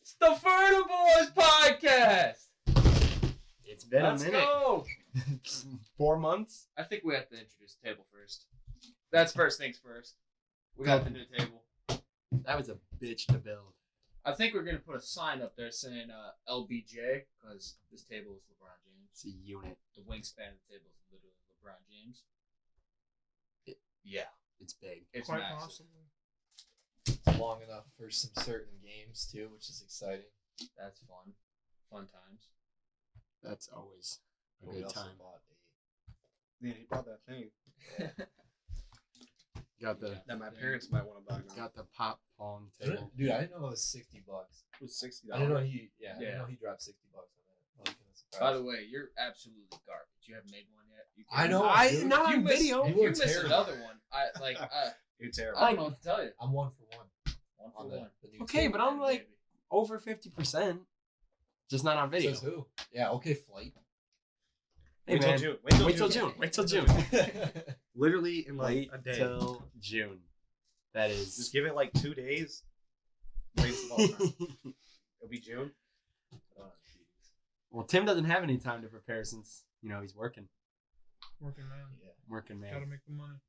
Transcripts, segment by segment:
It's the Ferda Boys podcast. It's been Let's a minute. go. 4 months. I think we have to introduce the table first. That's first things first. We got the new table. That was a bitch to build. I think we're gonna put a sign up there saying LBJ because this table is LeBron James. It's a unit. The wingspan of the table is literally LeBron James. Yeah, It's big. it's Quite massive. possible. Long enough for some certain games too, which is exciting. That's fun. Fun times. That's always a But we good also time. bought Yeah, he bought that thing Got the that my parents might want to buy now. got the pop pong a. table. Dude, I didn't know it was $60. It was $60. I didn't know he. Yeah, I Yeah. didn't know he dropped $60 on that. Like, By the way, you're absolutely garbage. You haven't made one yet. You I know. Dude. Not If you on miss- video. If You you look miss terrible. another one, You're terrible. I don't know what to tell you. I'm 1 for 1 One on for one. the new Okay, table. but I'm like Baby. over 50%. Just not on video. Says who? Yeah. Okay, flight. Hey, Wait till man. June. Wait till June. Wait till June. Literally in like Wait a day. till June. That is. Just give it like 2 days. Wait till all time. It'll be June. Oh, jeez. Well, Tim doesn't have any time to prepare since he's working. Working man. Yeah. Working Gotta man. make the money.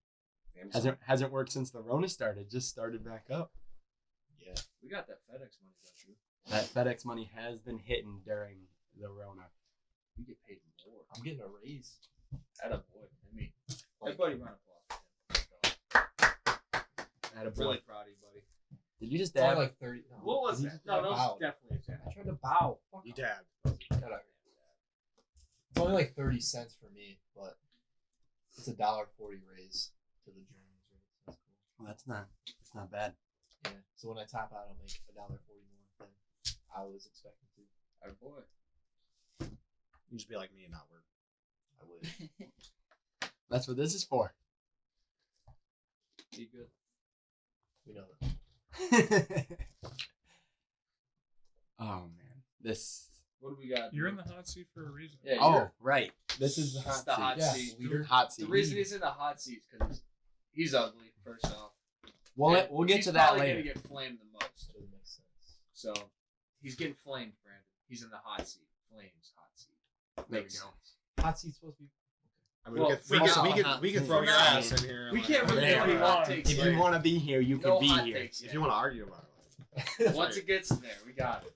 Damn, Hasn't worked since the Rona started. Just started back up. Yeah. We got that FedEx money, don't you? That FedEx money has been hitting during the Rona. We get paid more. I'm getting a raise. Attaboy. I mean, Like, everybody round of applause for him. Attaboy. Really proud of you, buddy. Did you just it's only dab? like 30. No, What was he that? just No, that was bowed. definitely a jab. I tried to bow. Fuck You off. dabbed. Shut up. It's only like 30 cents for me, but it's a $1.40 raise to the Germans rate. So that's cool. Well, that's not bad. Yeah. So when I top out, I'll make $1.40 more than I was expecting to. Attaboy. You just be like me and not work. I would. That's what this is for. Be good. We know that. Oh man, this. What do we got? You're in the hot seat for a reason. Yeah, Oh you're- right, this is the It's hot the seat. hot Yeah, seat. leader. Hot The seat. reason he's in the hot seat is because he's ugly, first off. We'll get He's to that probably later. gonna get flamed the most. Doesn't make sense. So he's getting flamed, Brandon. He's in the hot seat. Flames, hot seat. There we Makes go. sense. Hot seat's supposed to be. I mean, Well, we for can now, throw your now, ass in here. We like, can't really There do any we hot are. takes. If you later. want to be here, you can No be hot here. takes If yet. you want to argue about it. Once it gets there, we got it.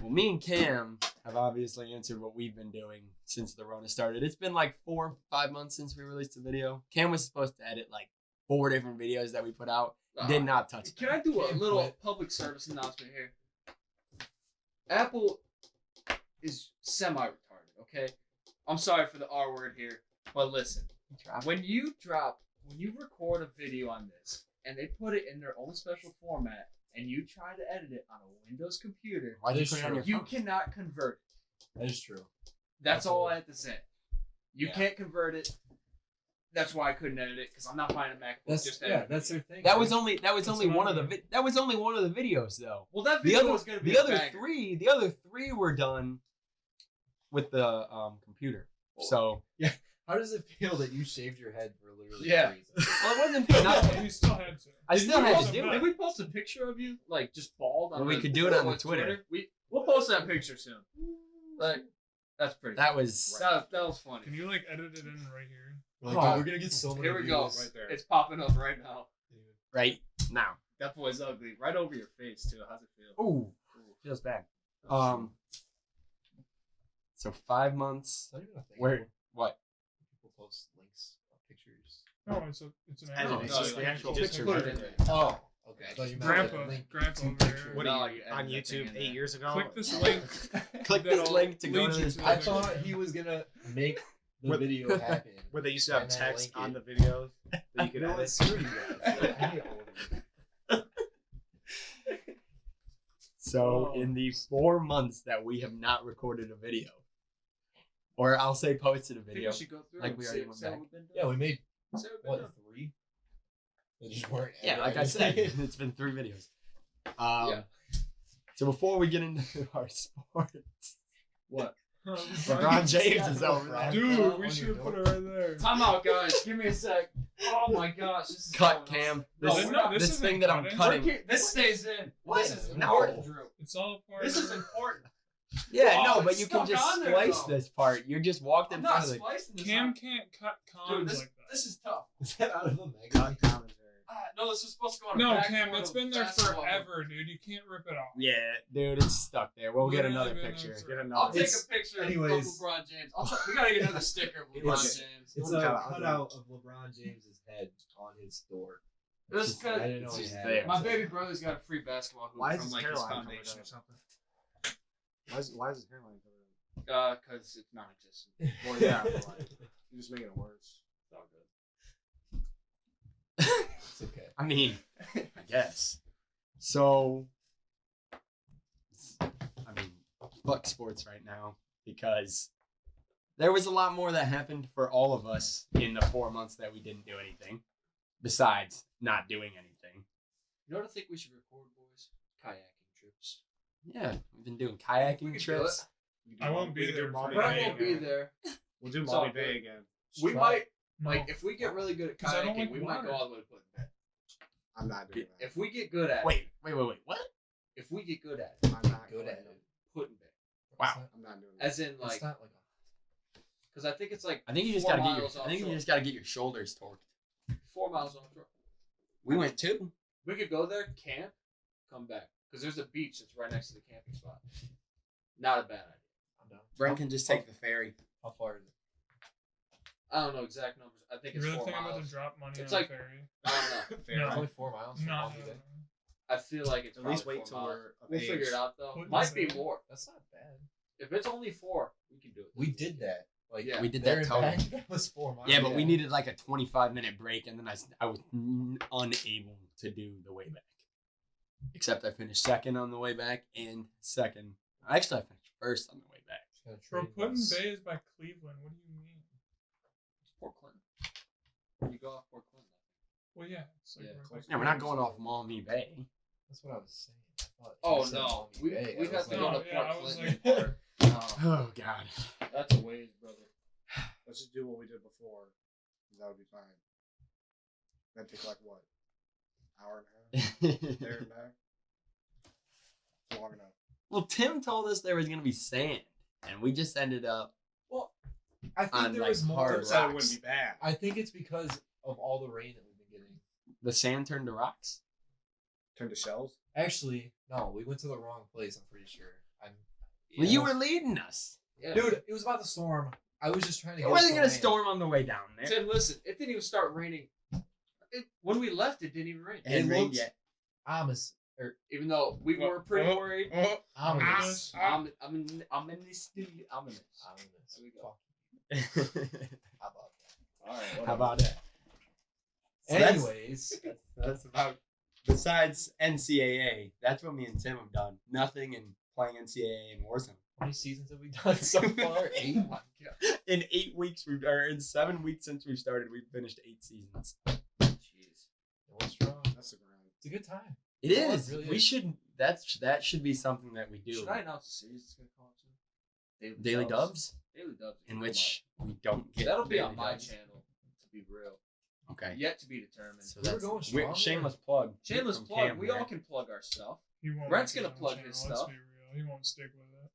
Well, me and Cam have obviously answered what we've been doing since the Rona started. It's been like 4 or 5 months since we released a video. Cam was supposed to edit like 4 different videos that we put out. Did not touch Can them. I do a Can't little quit. public service announcement here? Apple is semi-retarded, okay? I'm sorry for the R word here, but listen. When you record a video on this, and they put it in their own special format, and you try to edit it on a Windows computer, Why'd you It's put it on true. your you phone? cannot convert it. That is true. That's all Absolutely. I have to say. You Yeah. can't convert it. That's why I couldn't edit it, because I'm not buying a MacBook That's just to yeah. edit That's video. their thing. That was man. only That's one what of I the mean. that was only one of the videos though. Well, that The video other was going to be the a other banger. three were done with the computer. So How does it feel that you shaved your head for literally Yeah. 3 reasons? well, it wasn't not, You still had to. I still Did we had post- to do Did it. we post a picture of you, like, just bald? On Well, we the- could do it on the Twitter. We'll post that picture soon. Like, that's pretty. That was that was funny. Can you like edit it in right here? Like, Oh. dude, we're gonna get so many Here we go. views. Right there. It's popping up right now. right now. That boy's ugly. Right over your face too. How's it feel? Ooh, Ooh. feels bad. So 5 months. It's not even a thing. Where what? People post links of pictures. No, it's an Edit actual it. It's just picture. the actual Just picture. put Put it it in in there. there. Oh, okay. I thought you meant Grandpa, a link grandpa to over pictures. here. What No, are you you on edit that thing YouTube in 8 there. years ago? Click this link. Click this That'll link to go lead to you this. to I the thought video. he was gonna make the What- video happen. Where they used to have And then text link on it. the videos that you could No, edit. it's screw you guys. Like, I hate all of you. So Oh. in the 4 months that we have not recorded a video, or I'll say posted a I think video. we should go through Like and we see- already went see how back. we've been doing. Yeah, we made See how we've been what doing. 3? They just weren't. Yeah, like I said, it's been 3 videos. Yeah. So before we get into our sports, What? LeBron James is over there. Dude, we should have put it right there. Time out, guys. Give me a sec. Oh my gosh, this is Cut going on. Cam. No, This, no, this this isn't thing that I'm cutting. cutting. This stays in. What? This is No. important, Drew. It's all part This of is important. Yeah, Oh, no, but it's you can stuck just on there, splice though. this part. You just walked in I'm front not of the. splicing this. Cam out. can't cut Dude, cons this, like that. this is tough. Is that out of a magazine? Cut comments are- No, this is supposed to go on a No, back Cam, corner it's of been there basketball. forever, dude. You can't rip it off. Yeah, dude, it's stuck there. We'll get Literally another been there picture. for- Get I'll another. take It's- a picture anyways. of LeBron James. We gotta get another sticker of LeBron It's- James. It's Look a at it. cutout of LeBron James's head on his door. This is I because didn't know it's he just had there. it. my baby brother's got a free basketball hoop Why is from his like his hairline covered foundation up? or something. Why is his hairline covered Because it's non-existent. up? Well, yeah, but like, you're just making it worse. It's all good. It's okay. I mean, I guess. So, fuck sports right now because there was a lot more that happened for all of us in the 4 months that we didn't do anything, besides not doing anything. You know what I think we should record, boys? Kayaking trips. Yeah, we've been doing We kayaking could do trips. We can I do won't Maldi- be we can do there for Maldi it. Brett Bay won't be again. there. We'll do It's all Maldi Bay good. again. We Try might, No. like, if we get really good at 'Cause I don't kayaking, like we might go water. all the way to Putin Bay. I'm not doing that. If we get good at it, Wait, what? if we get good at it, I'm not Good going at to. it. Putin Bay. Wow. I'm not doing that. As in, It's like, not like because I think it's like I think you just 4 gotta get your. miles I think you offshore. just gotta get your shoulders torqued. 4 miles offshore. We went too. We could go there, camp, come back. Because there's a beach that's right next to the camping spot. Not a bad idea. I'm down. Brent can just take the ferry. How far is it? I don't know exact numbers. I think You it's really 4 think I'm about miles. to drop money It's on like- a ferry? I don't know. Fair. No. It's only 4 miles. From No, Maldi no, Bay. no. I feel like it's At least probably wait 4 till miles. we're of We'll figure age. it out though. Putin Might be Bay. more. That's not bad. If it's only 4, we can do it. We did that. Like Yeah. We did there that and total. back, that was 4 miles. Yeah, but we needed like a 25-minute break, and then I was unable to do the way back. Except I finished second on the way back and second. Actually, I finished first on the way back. Bro, Putin Bay is by Cleveland. What do you mean? It's Port Clinton. You go off Port Clinton. Well, yeah. It's like Yeah, right close. by Yeah, we're not going off Maumee Bay. That's what I was saying. I thought Oh you said no, Maumee we Bay. we'd I have was to like- go No, to yeah, I Port was Clinton. like- or- Oh God. That's a ways, brother. Let's just do what we did before. That would be fine. That'd take like what? Hour and a half? There and back? It's long enough. Well, Tim told us there was gonna be sand, and we just ended up Well, I think on there like was more. hard Tim said it rocks. wouldn't be bad. I think it's because of all the rain that we've been getting. The sand turned to rocks. Turn to shells? Actually, no, we went to the wrong place. I'm pretty sure. Well, you were leading us. Yeah. Dude, it was about the storm. I was just trying to. It get wasn't us gonna land. storm on the way down there. Tim, listen, it didn't even start raining. When we left, it didn't even rain. It hadn't rained looked- yet. Ominous. Even though we were pretty worried. Ominous. I'm in this studio. Ominous. There we go. Fuck. How about that? All right. How about that? So Anyways, that's about. Besides NCAA, that's what me and Tim have done. Nothing and playing NCAA in Warzone. how many seasons have we done so far? 8. Oh my God. In 8 weeks, in 7 weeks since we started, we've finished 8 seasons. Jeez. Going strong. That's the ground. It's a good time. It Oh, it is. really We is. should. That should be something that we do. Should I announce the series it's gonna call it soon? Daily Dubs, Daily Dubs. in which we don't get. That'll be daily on my dubs. channel. To be real. Okay. Yet to be determined. So We were that's going strong shameless plug. Shameless from plug. Cam We there. all can plug our stuff. He won't Brent's make gonna his own plug channel, his let's stuff. be real. He won't stick with it.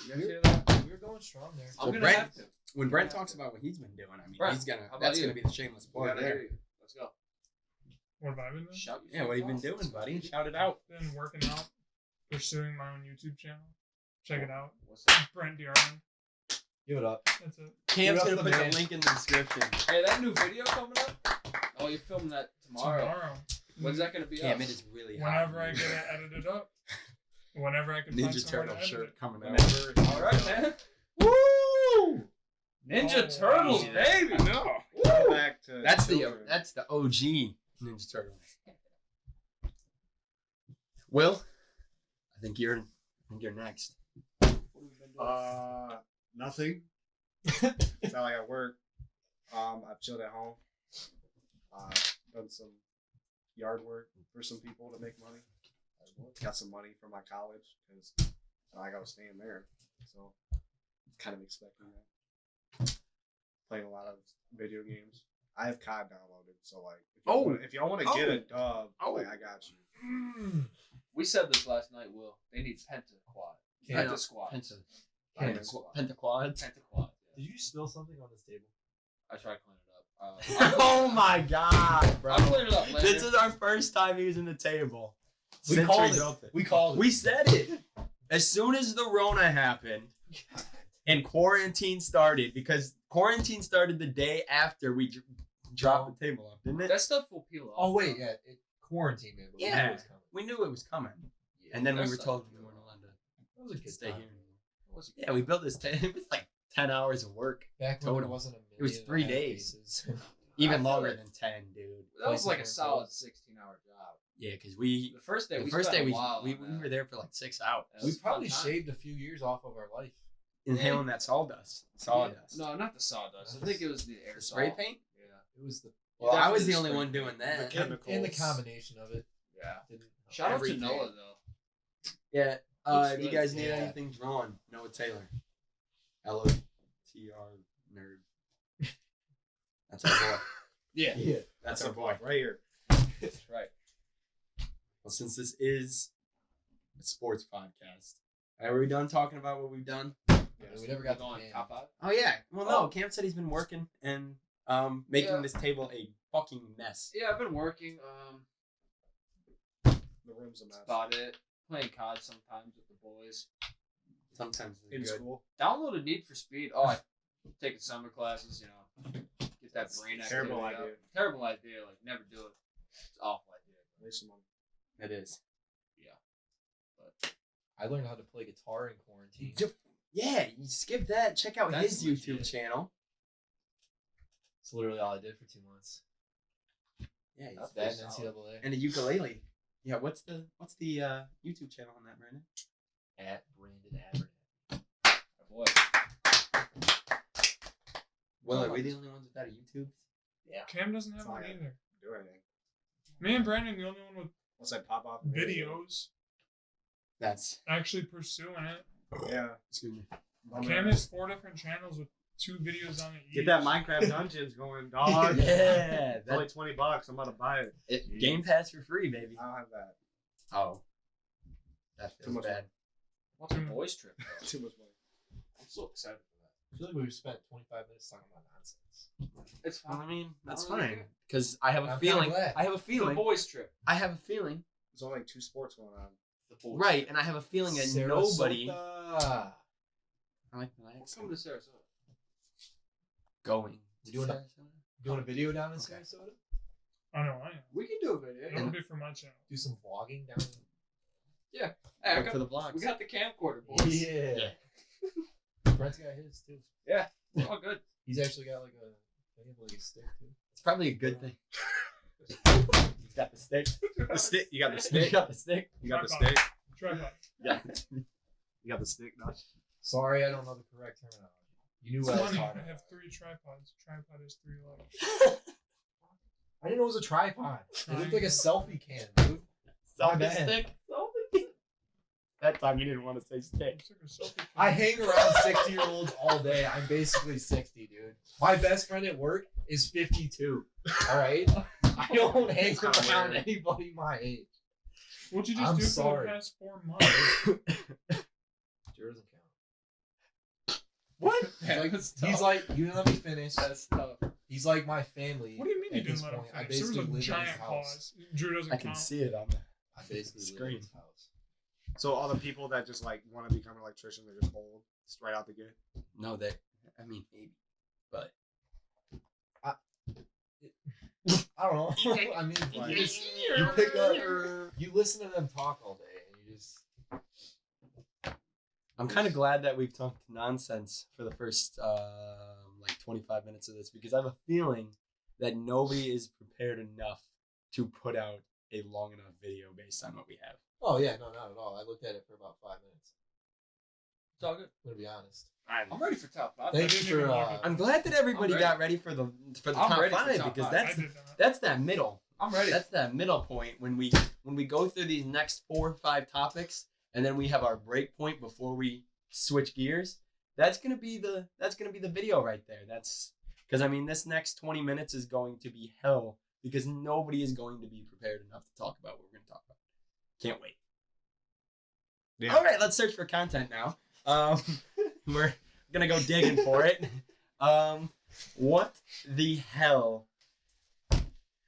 You guys hear that? We were going strong there. I'm Well, gonna Brent- have to. When Brent talks about what he's been doing, I mean, Brent, he's gonna. how about That's you? gonna be the shameless We plug gotta hear there. you. Let's go. What have I been doing? Shout Yeah, what have you been doing, buddy? Shout it out. Been working out, pursuing my own YouTube channel. Check it out. What's that? Brent Diarman. Give it up. That's it. Cam's You're gonna up put the the man. link in the description. Hey, that new video coming up? Oh, you're filming that tomorrow. When's that gonna be Cam, up? it is really hot. Whenever I get it edited up. Whenever I can find Ninja someone Turtle to edit shirt it. coming out. Whenever. All right, man. Woo! Ninja Oh, Turtles, wow. baby. No. Go back to That's the children. OG Ninja Turtles. Will, I think you're next. What have we been doing? Nothing. It's not like I work. I've chilled at home. Done some yard work for some people to make money. Got some money from my college because I was staying there, so kind of expecting that. Playing a lot of video games. I have COD downloaded, so like, Oh. if y'all want to get a dub, like I got you. We said this last night, Will. They need pentaquad. Yeah. Pentasquad. Pentaquads. Pentaquad. Did you spill something on this table? I tried to clean it up. Oh my god, bro. I'll clean it up later. This is our first time using the table. We since called we it. built it. We called it. We said it. As soon as the Rona happened and quarantine started, because quarantine started the day after we dropped the table off, didn't it? That stuff will peel off. Oh wait, yeah, it quarantined me. But we knew Yeah. it was coming. We knew it was coming. And then we That were stuff told will we peel weren't off. allowed to That was a good stay time. here anymore. It was a Yeah, we built this table. It was like 10 hours of work. Back when Total. there wasn't a million. It was 3 and a half days. pieces. Even I feel longer like- than 10, dude. That was like a Places solid weren't 16-hour job. Yeah, because we The first day the we first spent day a while we on we that. were there for like 6 hours. That We was a fun probably time. shaved a few years off of our life. Inhaling that sawdust. Sawdust. No, not the sawdust. I think it was the air The spray paint? Yeah. It was the Well, I was Definitely the only spray one paint. doing that. The chemicals. and the combination of it Yeah. didn't. Shout out Everything. to Noah though. Yeah. Looks If you good. guys need Yeah. anything drawn, Noah Taylor. LOTR nerd. That's our boy. Yeah. Yeah. That's our boy. right here. That's right. Well, since this is a sports podcast, are we done talking about what we've done? Yeah, we never got Going the top 5. Oh yeah. Well, no. Cam said he's been working and making Yeah. this table a fucking mess. Yeah, I've been working. The room's a mess. About it. Playing COD sometimes with the boys. Sometimes In it's good. school. Downloaded Need for Speed. Oh, I taking summer classes. You know, get that brain activity. Terrible up. idea. Terrible idea. Like never do it. It's an awful idea. Waste some money. It is. I learned how to play guitar in quarantine. Yeah, you skip that. Check out That's his YouTube legit. channel. It's literally all I did for 2 months. Yeah, That's That and pretty solid. NCAA. and a ukulele. Yeah, what's the YouTube channel on that, Brandon? At Brandon Abernathy. My boy. Well, are we the only ones without a YouTube? Cam doesn't have It's one not gonna either. do anything. Me and Brandon, the only one Once I pop off with videos That's actually pursuing it. Yeah. excuse me. Cam has 4 different channels with 2 videos on it each. Get that Minecraft Dungeons going, dog. Yeah, It's only $20. I'm about to buy it. Game Pass for free, baby. I don't have that. Oh, that Too feels much bad. What's a boys trip? Though? Too much money. I'm so excited for that. I feel like we've spent 25 minutes talking about nonsense. It's Well, fine. I mean, that's I don't really fine care. because I have a I'm feeling. kinda glad. I have a The feeling. boys trip. I have a feeling. There's only like 2 sports going on. The boys. Right, and I have a feeling that nobody. Sarasota. I like the We'll accent. come to Sarasota. going. You doing a- Doing a video down in Okay. Sarasota? I know, I am. We can do a video. It'll be for my channel. Do some vlogging down Hey, I Look got, for the vlogs. we got the camcorder, boys. Yeah. Brent's got his too. We're all good. He's actually got like a stick too. It's probably a good thing. He's got the stick. The stick. You got the You stick. got the stick. You got the Tripod. stick. Tripod. Yeah. You got the stick, dog. Sorry, I don't know the correct terminology. You knew It's what I was funny. talking I have about. 3 tripods. Tripod has 3 legs. I didn't know it was a tripod. It looked like a selfie cam, dude. Selfie My bad. stick. Selfie. That time you didn't want to say stick. It's like a selfie I cam. hang around 60-year-olds all day. I'm basically 60, dude. My best friend at work is 52. All right? I don't hang It's kinda around weird. anybody my age. What'd you just I'm do for sorry. the past 4 months? Jared doesn't count. What? He's like, you didn't let me finish. That's tough. He's like my family. What do you mean you at this didn't let him point. I finish? There was basically a live in his giant house. pause. Drew doesn't I can count. see it on the I basically live in Screen. his house. So all the people that just like want to become an electrician, they're just old, just right out the gate. No, they. I mean, maybe, but I don't know. I mean, Like- you pick up, you listen to them talk all day, and you just. I'm kind of glad that we've talked nonsense for the first like 25 minutes of this because I have a feeling that nobody is prepared enough to put out a long enough video based on what we have. Oh yeah, no, not at all. I looked at it for about 5 minutes. It's all good. I'm gonna be honest. I'm ready for top 5. Thank you didn't for. even look at I'm glad that everybody I'm ready. got ready for the I'm top ready for 5 top because 5. I that's did that. that's that middle. I'm ready. That's that middle point when we go through these next 4 or 5 topics and then we have our break point before we switch gears. That's gonna be the video right there. That's Because, I mean, this next 20 minutes is going to be hell because nobody is going to be prepared enough to talk about what we're going to talk about. Can't wait. Yeah. All right, let's search for content now. We're going to go digging for it. What the hell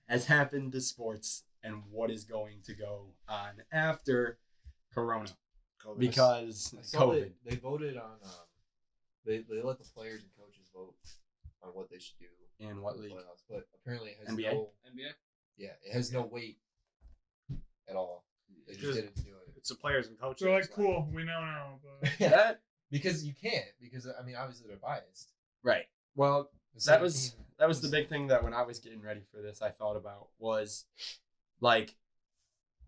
has happened to sports and what is going to go on after Corona? COVID. Because I saw COVID. they voted on. They let the players and coaches vote on what they should do In what for the league? playoffs, but apparently it has NBA? no. NBA. Yeah, it has no weight at all. They just Just- didn't do it. It's the players and coaches. So like, cool, we know now, but That Because you can't. Because I mean, obviously they're biased. right. Well, The that was 17 that was the big thing that when I was getting ready for this, I thought about was like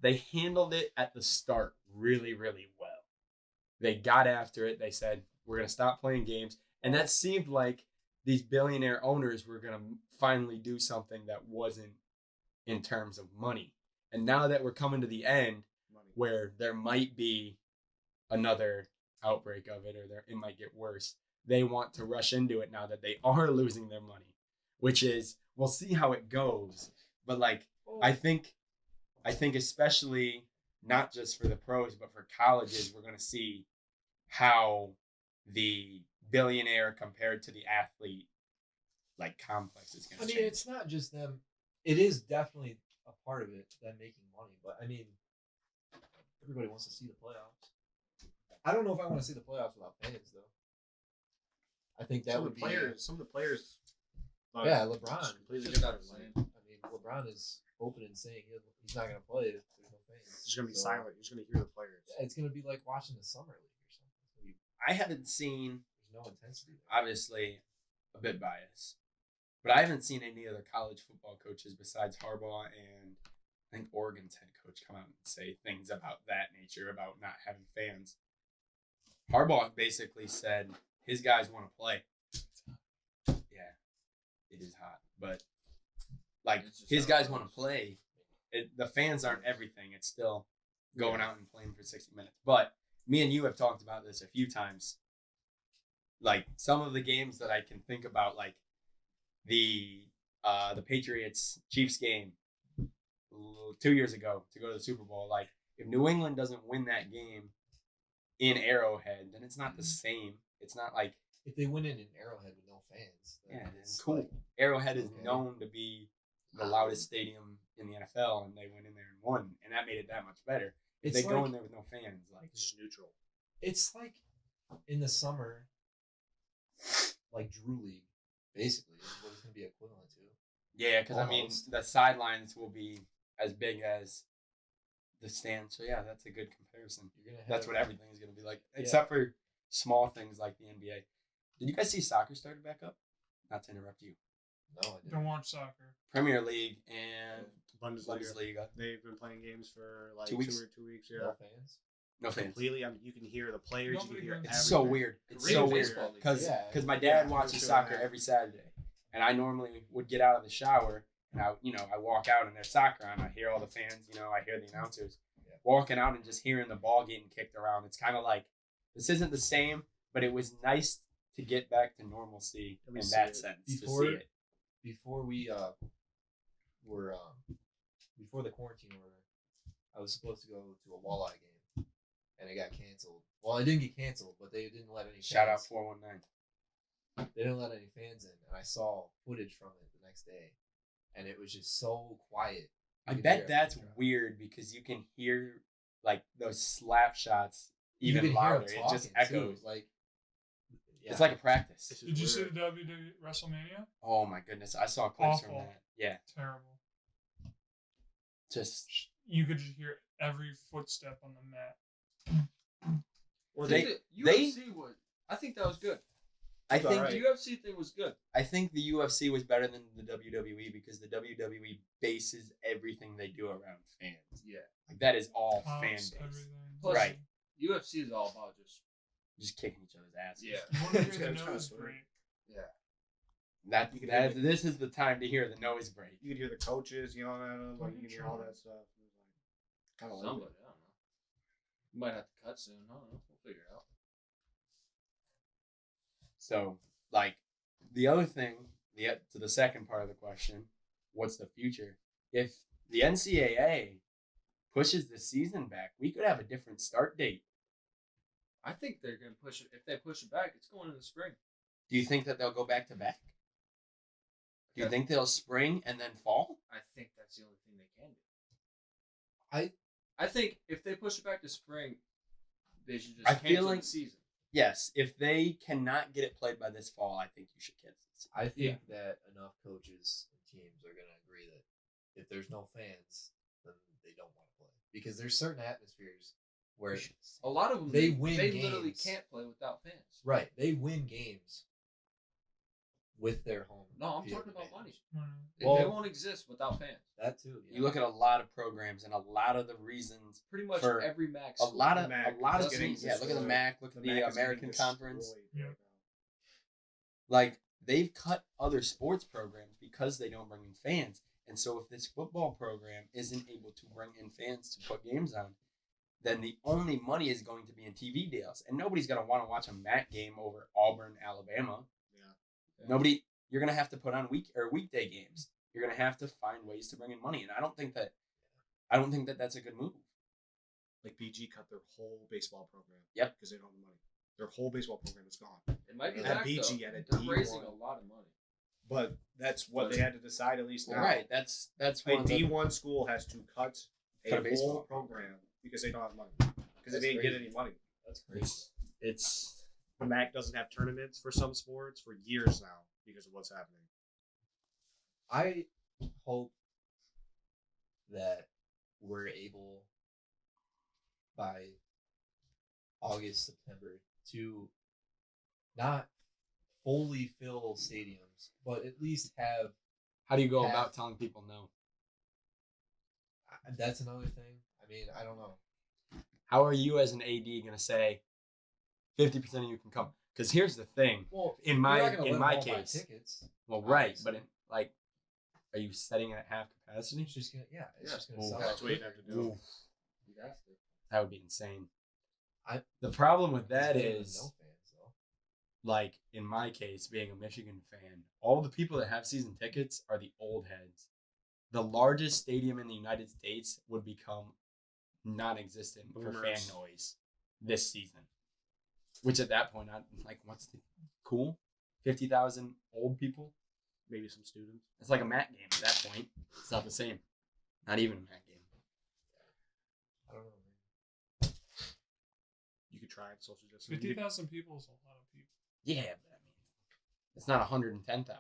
they handled it at the start really, really well. They got after it. They said we're gonna stop playing games, and that seemed like these billionaire owners were gonna finally do something that wasn't in terms of money. And now that we're coming to the end, Money. where there might be another outbreak of it or it might get worse, they want to rush into it now that they are losing their money, which is we'll see how it goes. But like I think especially not just for the pros but for colleges, we're going to see how the billionaire compared to the athlete like complex is going I to mean, change. it's not just them. It is definitely a part of it, them making money. But I mean, everybody wants to see the playoffs. I don't know if I want to see the playoffs without fans, though. I think that Some would of the players. Some of the players. thought Yeah, it was LeBron. completely Just different. gotta I mean, LeBron is open and saying he's not going to play if there's no fans. It's just gonna be So, silent. You're just gonna hear the players. yeah, it's going to be like watching the summer league or something. It's gonna be, I haven't seen, there's no intensity. There. obviously a bit biased, but I haven't seen any other college football coaches besides Harbaugh and I think Oregon's head coach come out and say things about that nature, about not having fans. Harbaugh basically said his guys want to play. Yeah, it is hot, but like It's just his how it guys want to goes. play. The fans aren't everything. It's still going out and playing for 60 minutes. But me and you have talked about this a few times. Like some of the games that I can think about, like the Patriots Chiefs game 2 years ago to go to the Super Bowl. Like if New England doesn't win that game in Arrowhead, then it's not the same. It's not like If they win it in Arrowhead with no fans, then yeah, it's it's cool. like, Arrowhead is okay. known to be the loudest stadium in the NFL, and they went in there and won, and that made it that much better. If It's they go like- in there with no fans, like It's just neutral. it's like in the summer, like Drew League, basically, is what it's going to be equivalent to. yeah, because I mean Almost. the sidelines will be as big as the stands. So yeah, that's a good comparison. You're gonna have, That's what everything is going to be like, except for small things like the NBA. Did you guys see soccer started back up? Not to interrupt you. No, I didn't. don't watch soccer. Premier League and Bundesliga. Bundesliga. They've been playing games for like 2 weeks? 2 weeks. No Yeah. fans. No fans. Completely. I mean, you can hear the players. Nobody you can hear brings- It's so everything. weird. It's Korean so weird baseball league. because Yeah. my dad Yeah, watches for sure, soccer yeah. every Saturday, and I normally would get out of the shower and I walk out and there's soccer on. I hear all the fans. I hear the announcers Yeah. walking out and just hearing the ball getting kicked around. It's kind of like this isn't the same, but it was nice to get back to normalcy Let me in see that it. sense. Before- to see it. Before we were before the quarantine order, I was supposed to go to a walleye game, and it got canceled. Well, it didn't get canceled, but they didn't let any Shout out fans. 419. They didn't let any fans in, and I saw footage from it the next day, and it was just so quiet. I You could bet hear that's everything. weird because you can hear like those slap shots You even could hear 'em louder. It just talking, too, echoes. like yeah. It's like a practice. This is Did you see weird. the WWE WrestleMania? Oh my goodness, I saw clips from Awful. that. Yeah, Terrible. just You could just hear every footstep on the mat. Well, They- The they- UFC was. I think that was good. I It's think alright. The UFC thing was good. I think the UFC was better than the WWE because the WWE bases everything they do around fans. Yeah. Like that is all Pops, fan based. everything. Plus, Right. UFC is all about Just kicking each other's asses. Yeah. You want to It's hear the kinda nose sweet. break. That, You can that hear this is the time to hear the noise break. You can hear the coaches yelling at them. Like you can hear all that stuff. Kind of somebody. I don't know. You might have to cut soon. I don't know. We'll figure it out. So, like, the other thing to the second part of the question, what's the future? If the NCAA pushes the season back, we could have a different start date. I think they're gonna push it. If they push it back, it's going in the spring. Do you think that they'll go back to back? Do you think they'll spring and then fall? I think that's the only thing they can do. I think if they push it back to spring, they should just cancel the season. Yes, if they cannot get it played by this fall, I think you should cancel it. I think that enough coaches and teams are going to agree that if there's no fans, then they don't want to play. Because there's certain atmospheres where a lot of them they win They games. literally can't play without fans. Right, they win games with their home. No, I'm field talking about money. advantage. They Well- won't exist without fans. That too. Yeah. You look at a lot of programs and a lot of the reasons. Pretty much For every max. A lot of MAC things. getting Yeah, look at the destroyed. MAC. Look at the MAC is American getting Conference. destroyed Yeah. right now. Like they've cut other sports programs because they don't bring in fans. And so if this football program isn't able to bring in fans to put games on, then the only money is going to be in TV deals. And nobody's going to want to watch a MAC game over Auburn, Alabama. Yeah. Nobody, you're going to have to put on weekday games. You're going to have to find ways to bring in money. And I don't think that that's a good move. Like BG cut their whole baseball program. Yep. Because they don't have the money. Their whole baseball program is gone. It might be And back, BG though. at a They're D1. raising a lot of money. But that's what they had to decide at least now. Right. That's A one of the- D1 school has to cut a Cut a baseball whole program because they don't have money. Because they That's didn't get crazy. any money. That's crazy. it's The MAC doesn't have tournaments for some sports for years now because of what's happening. I hope that we're able by August, September to not fully fill stadiums, but at least have. how do you go Half. about telling people no? That's another thing. I mean, I don't know. How are you as an AD going to say 50% of you can come? Because here's the thing. Well, In you're my- not gonna in let my them all buy case- tickets. Well, right, Obviously. but are you setting it at half capacity? It's just gonna, it's Yeah. just gonna Ooh. sell That's out what you'd have to quicker. do. You'd have to. That would be insane. The problem with It's that better than is, no fans though. like in my case, being a Michigan fan, all the people that have season tickets are the old heads. The largest stadium in the United States would become non-existent for fan Boomers. noise this season. Which at that point, I'm like, what's the cool? 50,000 old people? Maybe some students. It's like a MAC game at that point. It's not the same. Not even a MAC game. I don't know, man. You could try it social distancing. 50,000 people is a lot of people. Yeah, but I mean, it's not 110,000.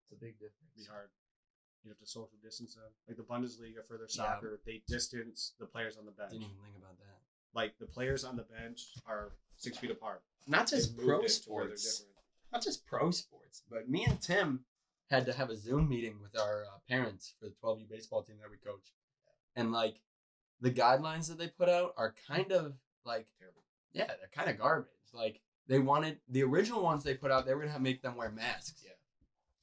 It's a big difference. It'd be hard. You have to social distance them. Like the Bundesliga for their soccer, they distance the players on the bench. Didn't even think about that. Like the players on the bench are 6 feet apart. Not just They've pro moved it to where they're sports. different. Not just pro sports, but me and Tim had to have a Zoom meeting with our parents for the 12U baseball team that we coach. And like the guidelines that they put out are kind of like, Terrible. yeah, they're kind of garbage. Like they wanted the original ones they put out, they were going to make them wear masks. Yeah.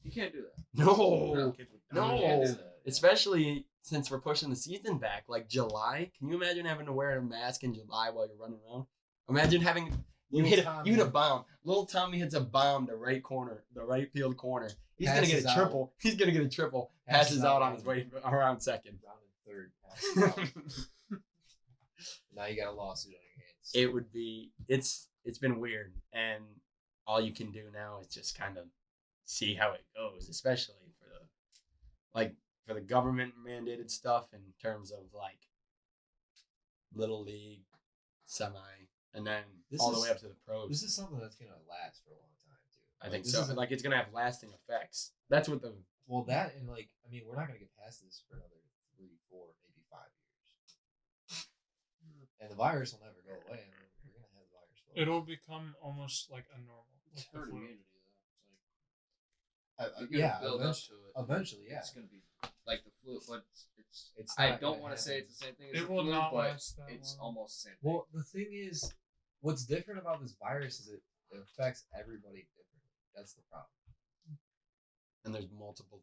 You can't do that. No. Kids would No. die. can't do that. Especially since we're pushing the season back, like July. Can you imagine having to wear a mask in July while you're running around? Imagine having you hit a bomb. Little Tommy hits a bomb to right corner, the right field corner. He's gonna get Passes a out. triple. He's gonna get a triple. Passes out on his way around second. Round in third. passes out. Now you got a lawsuit on your hands. It would be. It's been weird, and all you can do now is just kind of see how it goes, especially for the government mandated stuff in terms of like little league, semi, and then This all the is- way up to the pros. This is something that's gonna last for a long time too. I think this so. isn't- Like it's gonna have lasting effects. That's what the Well, that and like, I mean, we're not gonna get past this for another 3, 4, maybe 5 years. And the virus will never go away. I mean, we're gonna have the virus. for a It'll while. become almost like a normal. It's like the herd flu. immunity, though. It's like, Yeah, build eventually, up to it. eventually, yeah. It's gonna be like the flu, but it's. It's I not don't gonna want to say happen. it's the same thing as It the will flu, not but last that it's long. almost the same thing. Well, the thing is, what's different about this virus is it affects everybody differently. That's the problem. and there's multiple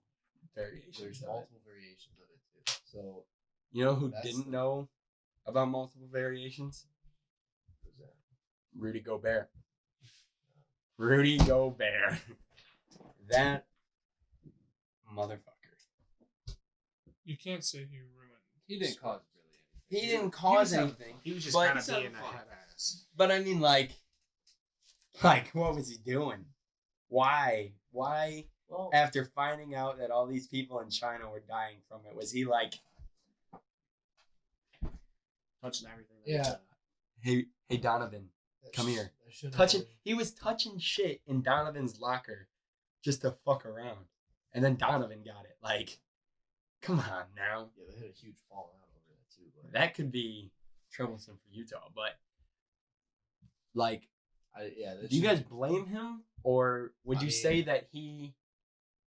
variations. There's of it. multiple variations of it too. So, You know who That's didn't the- know about multiple variations? who's that? Rudy Gobert. Rudy Gobert. that motherfucker. You can't say he ruined. He didn't cause really anything. He didn't cause anything. He was just But- kind of He's being having a fun. head ass. But I mean, like, what was he doing? Why? Well, After finding out that all these people in China were dying from it, was he like, touching everything. Yeah. hey Donovan, That come sh- here. that shouldn't Touching, have he was touching shit in Donovan's locker just to fuck around. And then Donovan got it. Like, come on now. been- Yeah, they had a huge falling out over that too. But That could be troublesome for Utah, but like, that do you should- guys blame him, or would I you mean- say that he,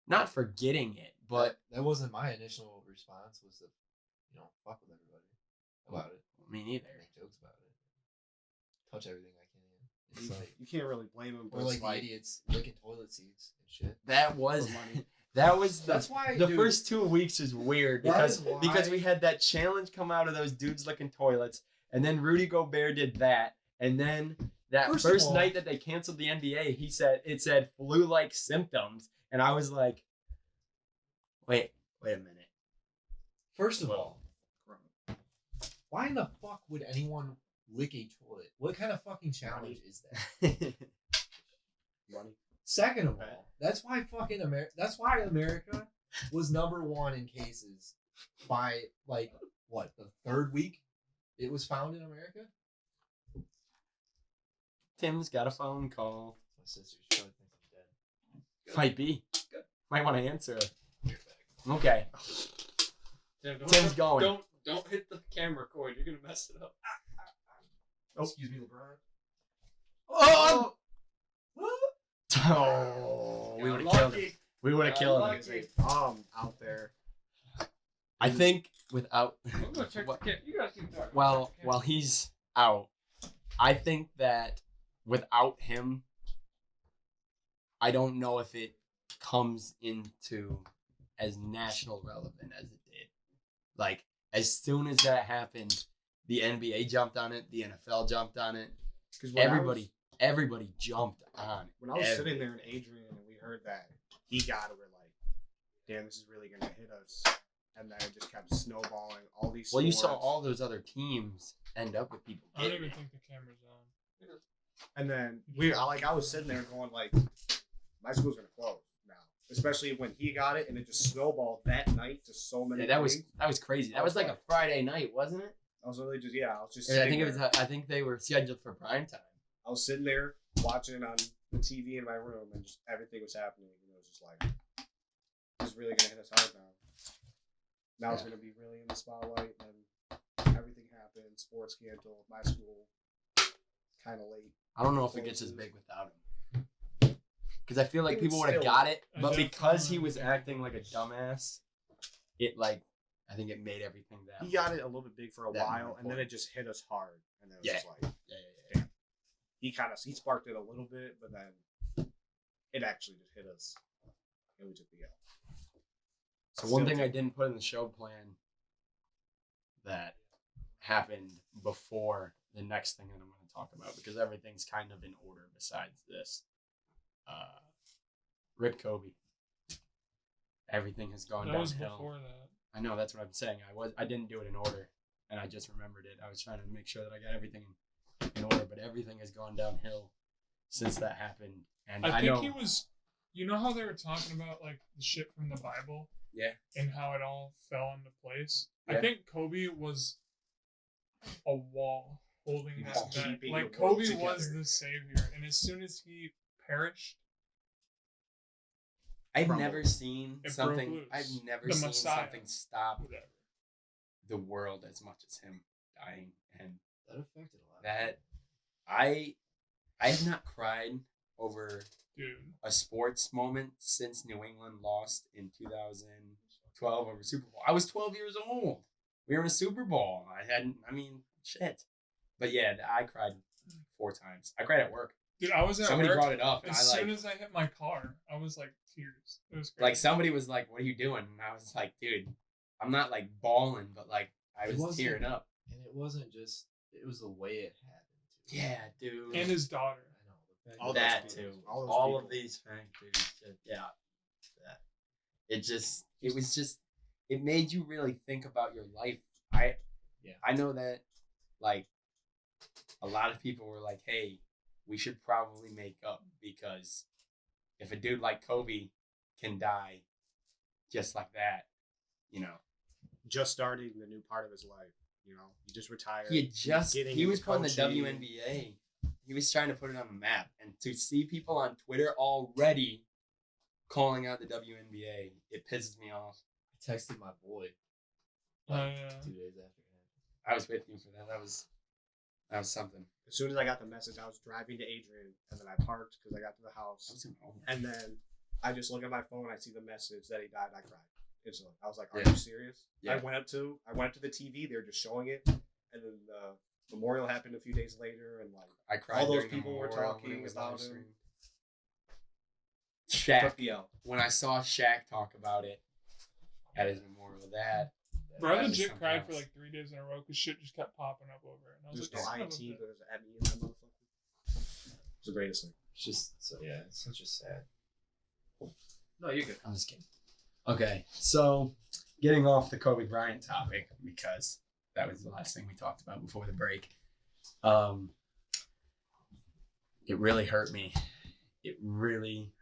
not forgetting it, but that wasn't my initial response. Was to, fuck with everybody about it, me neither. make jokes about it, touch everything I can. It's like, you can't really blame him. But or it's like the like idiots licking toilet seats and shit. That was For money. that was That's why the dude, first 2 weeks was weird That because is why- because we had that challenge come out of those dudes licking toilets, and then Rudy Gobert did that, and then that First first, of all- night that they canceled the NBA, it said flu-like symptoms, and I was like, wait a minute. First of all, why in the fuck would anyone lick a toilet? What kind of fucking challenge is that? money. Second of all, that's why America was #1 in cases by like what, the third week it was found in America? Tim's got a phone call. My sister's probably think I'm dead. Might be. Good. Might want to answer. You're back. Okay. Tim, Tim's going. Don't hit the camera cord. You're gonna mess it up. Oh. Excuse me, LeBron. Oh! Oh, we would have killed him. We would have killed him. Lucky. There's a bomb out there. I think without I'm gonna check the camera. You guys keep talking. while he's out, I think that without him, I don't know if it comes into as national relevant as it did. Like, as soon as that happened, the NBA jumped on it, the NFL jumped on it. Because Everybody jumped on it. when I was sitting there in Adrian and we heard that he got it, we're like, damn, this is really gonna hit us. And then it just kept snowballing. All these. Well, you saw sports. all those other teams end up with people I don't getting even it. think the camera's on. And then I was sitting there going like, my school's gonna close now, especially when he got it and it just snowballed that night to so many. Yeah, that things. was crazy. That was like a Friday night, wasn't it? I was really just I was just. I sitting think it there. was. I think they were scheduled for prime time. I was sitting there watching on the TV in my room and just everything was happening and it was just like, this is really gonna hit us hard now. Now it's Yeah. gonna be really in the spotlight and everything happened. Sports canceled. My school kind of late. I don't know if it gets as big without him. Because I feel like It people would would have still- got it, I but definitely because he would. was acting like a dumbass, it I think it made everything that. He got it a little bit big for a That while more and then important. it just hit us hard and then it was Yeah. just like Yeah. he sparked it a little bit but then it actually just hit us and we took the L. So one Still thing I take- didn't put in the show plan that happened before the next thing that I'm going to talk about, because everything's kind of in order besides this. Rip Kobe. Everything has gone That was downhill. before that. I know, that's what I'm saying. I didn't do it in order, and I just remembered it. I was trying to make sure that I got everything in order, but everything has gone downhill since that happened. And I I think know he was. You know how they were talking about like the shit from the Bible? Yeah. And how it all fell into place. Yeah. I think Kobe was a wall holding He that was back. keeping Like the world Kobe was together. the savior, and as soon as he perished, I've crumbled. never seen It something. broke loose. I've never The seen Messiah. something stop whatever. the world as much as him dying, and That affected a lot. that I have not cried over Dude, a sports moment since New England lost in 2012 over Super Bowl. I was 12 years old. We were in a Super Bowl. Shit. But yeah, I cried 4 times. I cried at work. dude, I was at Somebody work. brought it up, and As I soon as I hit my car, I was like tears. It was crazy. like somebody was like, "What are you doing?" And I was like, "Dude, I'm not like bawling, but like I It was wasn't- tearing up." And it wasn't just, it was the way it happened. Too. Yeah, dude. and his daughter. I know. The fact All that those too. people. All those All people. of these factors. Yeah. it made you really think about your life. I know that, like, a lot of people were like, hey, we should probably make up, because if a dude like Kobe can die just like that, Just starting the new part of his life. He just retired. He was putting the WNBA. He was trying to put it on the map, and to see people on Twitter already calling out the WNBA, it pisses me off. I texted my boy 2 days after. I was with you for that. That was something. As soon as I got the message, I was driving to Adrian, and then I parked because I got to the house. And then I just look at my phone, I see the message that he died, and I cried instantly. I was like, "Are you serious?" Yeah. I went up to the TV. They were just showing it, and then the memorial happened a few days later, and like I cried. all those during the people were memorial when talking it was about live him. streamed. Took Shaq. the L. When I saw Shaq talk about it at his memorial, Bro, I that was legit something cried for else. like 3 days in a row because shit just kept popping up over it. And I was There's like, no son of a IT, bitch. but there's an ME in that motherfucker. It's the greatest thing. It's just so yeah, it's such a sad. No, you're good. I'm just kidding. Okay, so getting off the Kobe Bryant topic, because that was the last thing we talked about before the break. It really hurt me. It really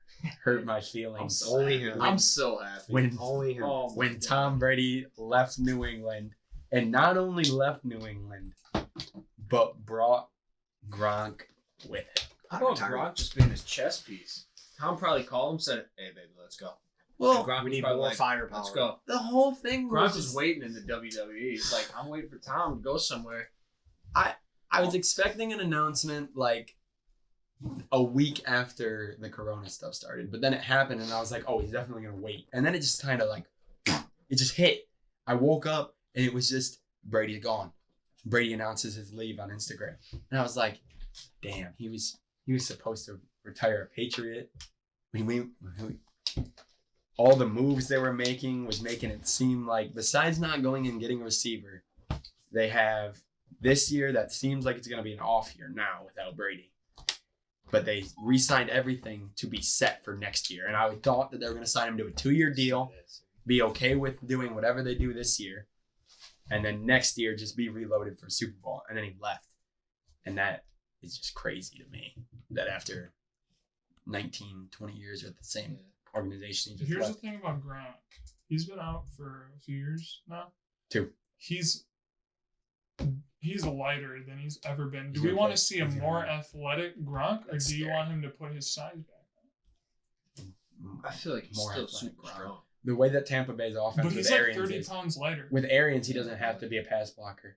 hurt my feelings. Only him. I'm so happy. Only him. Oh, my When God. Tom Brady left New England, and not only left New England, but brought Gronk with him. How about Gronk just being his chess piece? Tom probably called him, said, "Hey, baby, let's go." Well, And Gronk We was need probably more like, firepower. Let's go. the whole thing Gronk was was waiting in the WWE. He's like, I'm waiting for Tom to go somewhere. I was expecting an announcement like a week after the Corona stuff started, but then it happened, and I was like, "Oh, he's definitely gonna wait." And then it just kind of like, it just hit. I woke up, and it was just Brady's gone. Brady announces his leave on Instagram, and I was like, "Damn, he was supposed to retire a Patriot." All the moves they were making was making it seem like, besides not going and getting a receiver, they have this year that seems like it's going to be an off year now without Brady. But they re-signed everything to be set for next year. And I thought that they were going to sign him to a 2-year deal, be okay with doing whatever they do this year, and then next year just be reloaded for Super Bowl. And then he left. And that is just crazy to me, that after 19, 20 years with the same organization, he just Here's left. the thing about Gronk. He's been out for a few years now. 2. He's lighter than he's ever been. Do He's we gonna want play- to see a he's gonna- more athletic Gronk, or That's do you scary. want him to put his size back? I feel like he's More still athletic, super strong. The way that Tampa Bay's offense But with he's like Arians 30 is, pounds lighter. with Arians, he doesn't have to be a pass blocker.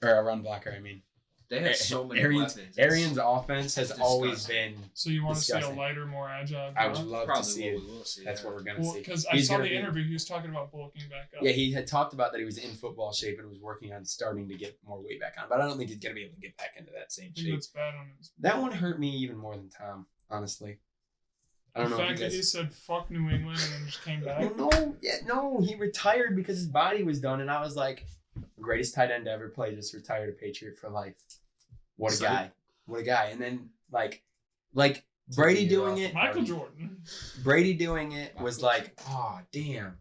Or a run blocker, I mean. They have so many Arians' weapons. Arians' offense has it's always disgusting. been. So you want to see a Disgusting. lighter, more agile I would Gronk? love Probably to see it. what we will see. That's yeah. what we're gonna Well, see. because I He's saw gonna the be- interview, he was talking about bulking back up. Yeah, he had talked about that he was in football shape and was working on starting to get more weight back on. But I don't think he's gonna be able to get back into that same I think shape. that's bad on his. That one hurt me even more than Tom, honestly. I don't The know if fact you that he guys. said "fuck New England" and then just came back. No, he retired because his body was done, and I was like, greatest tight end to ever play, just retired a Patriot for life. What a Sick. guy! What a guy! And then like Brady doing it. Michael Jordan. Brady doing it was like, oh damn.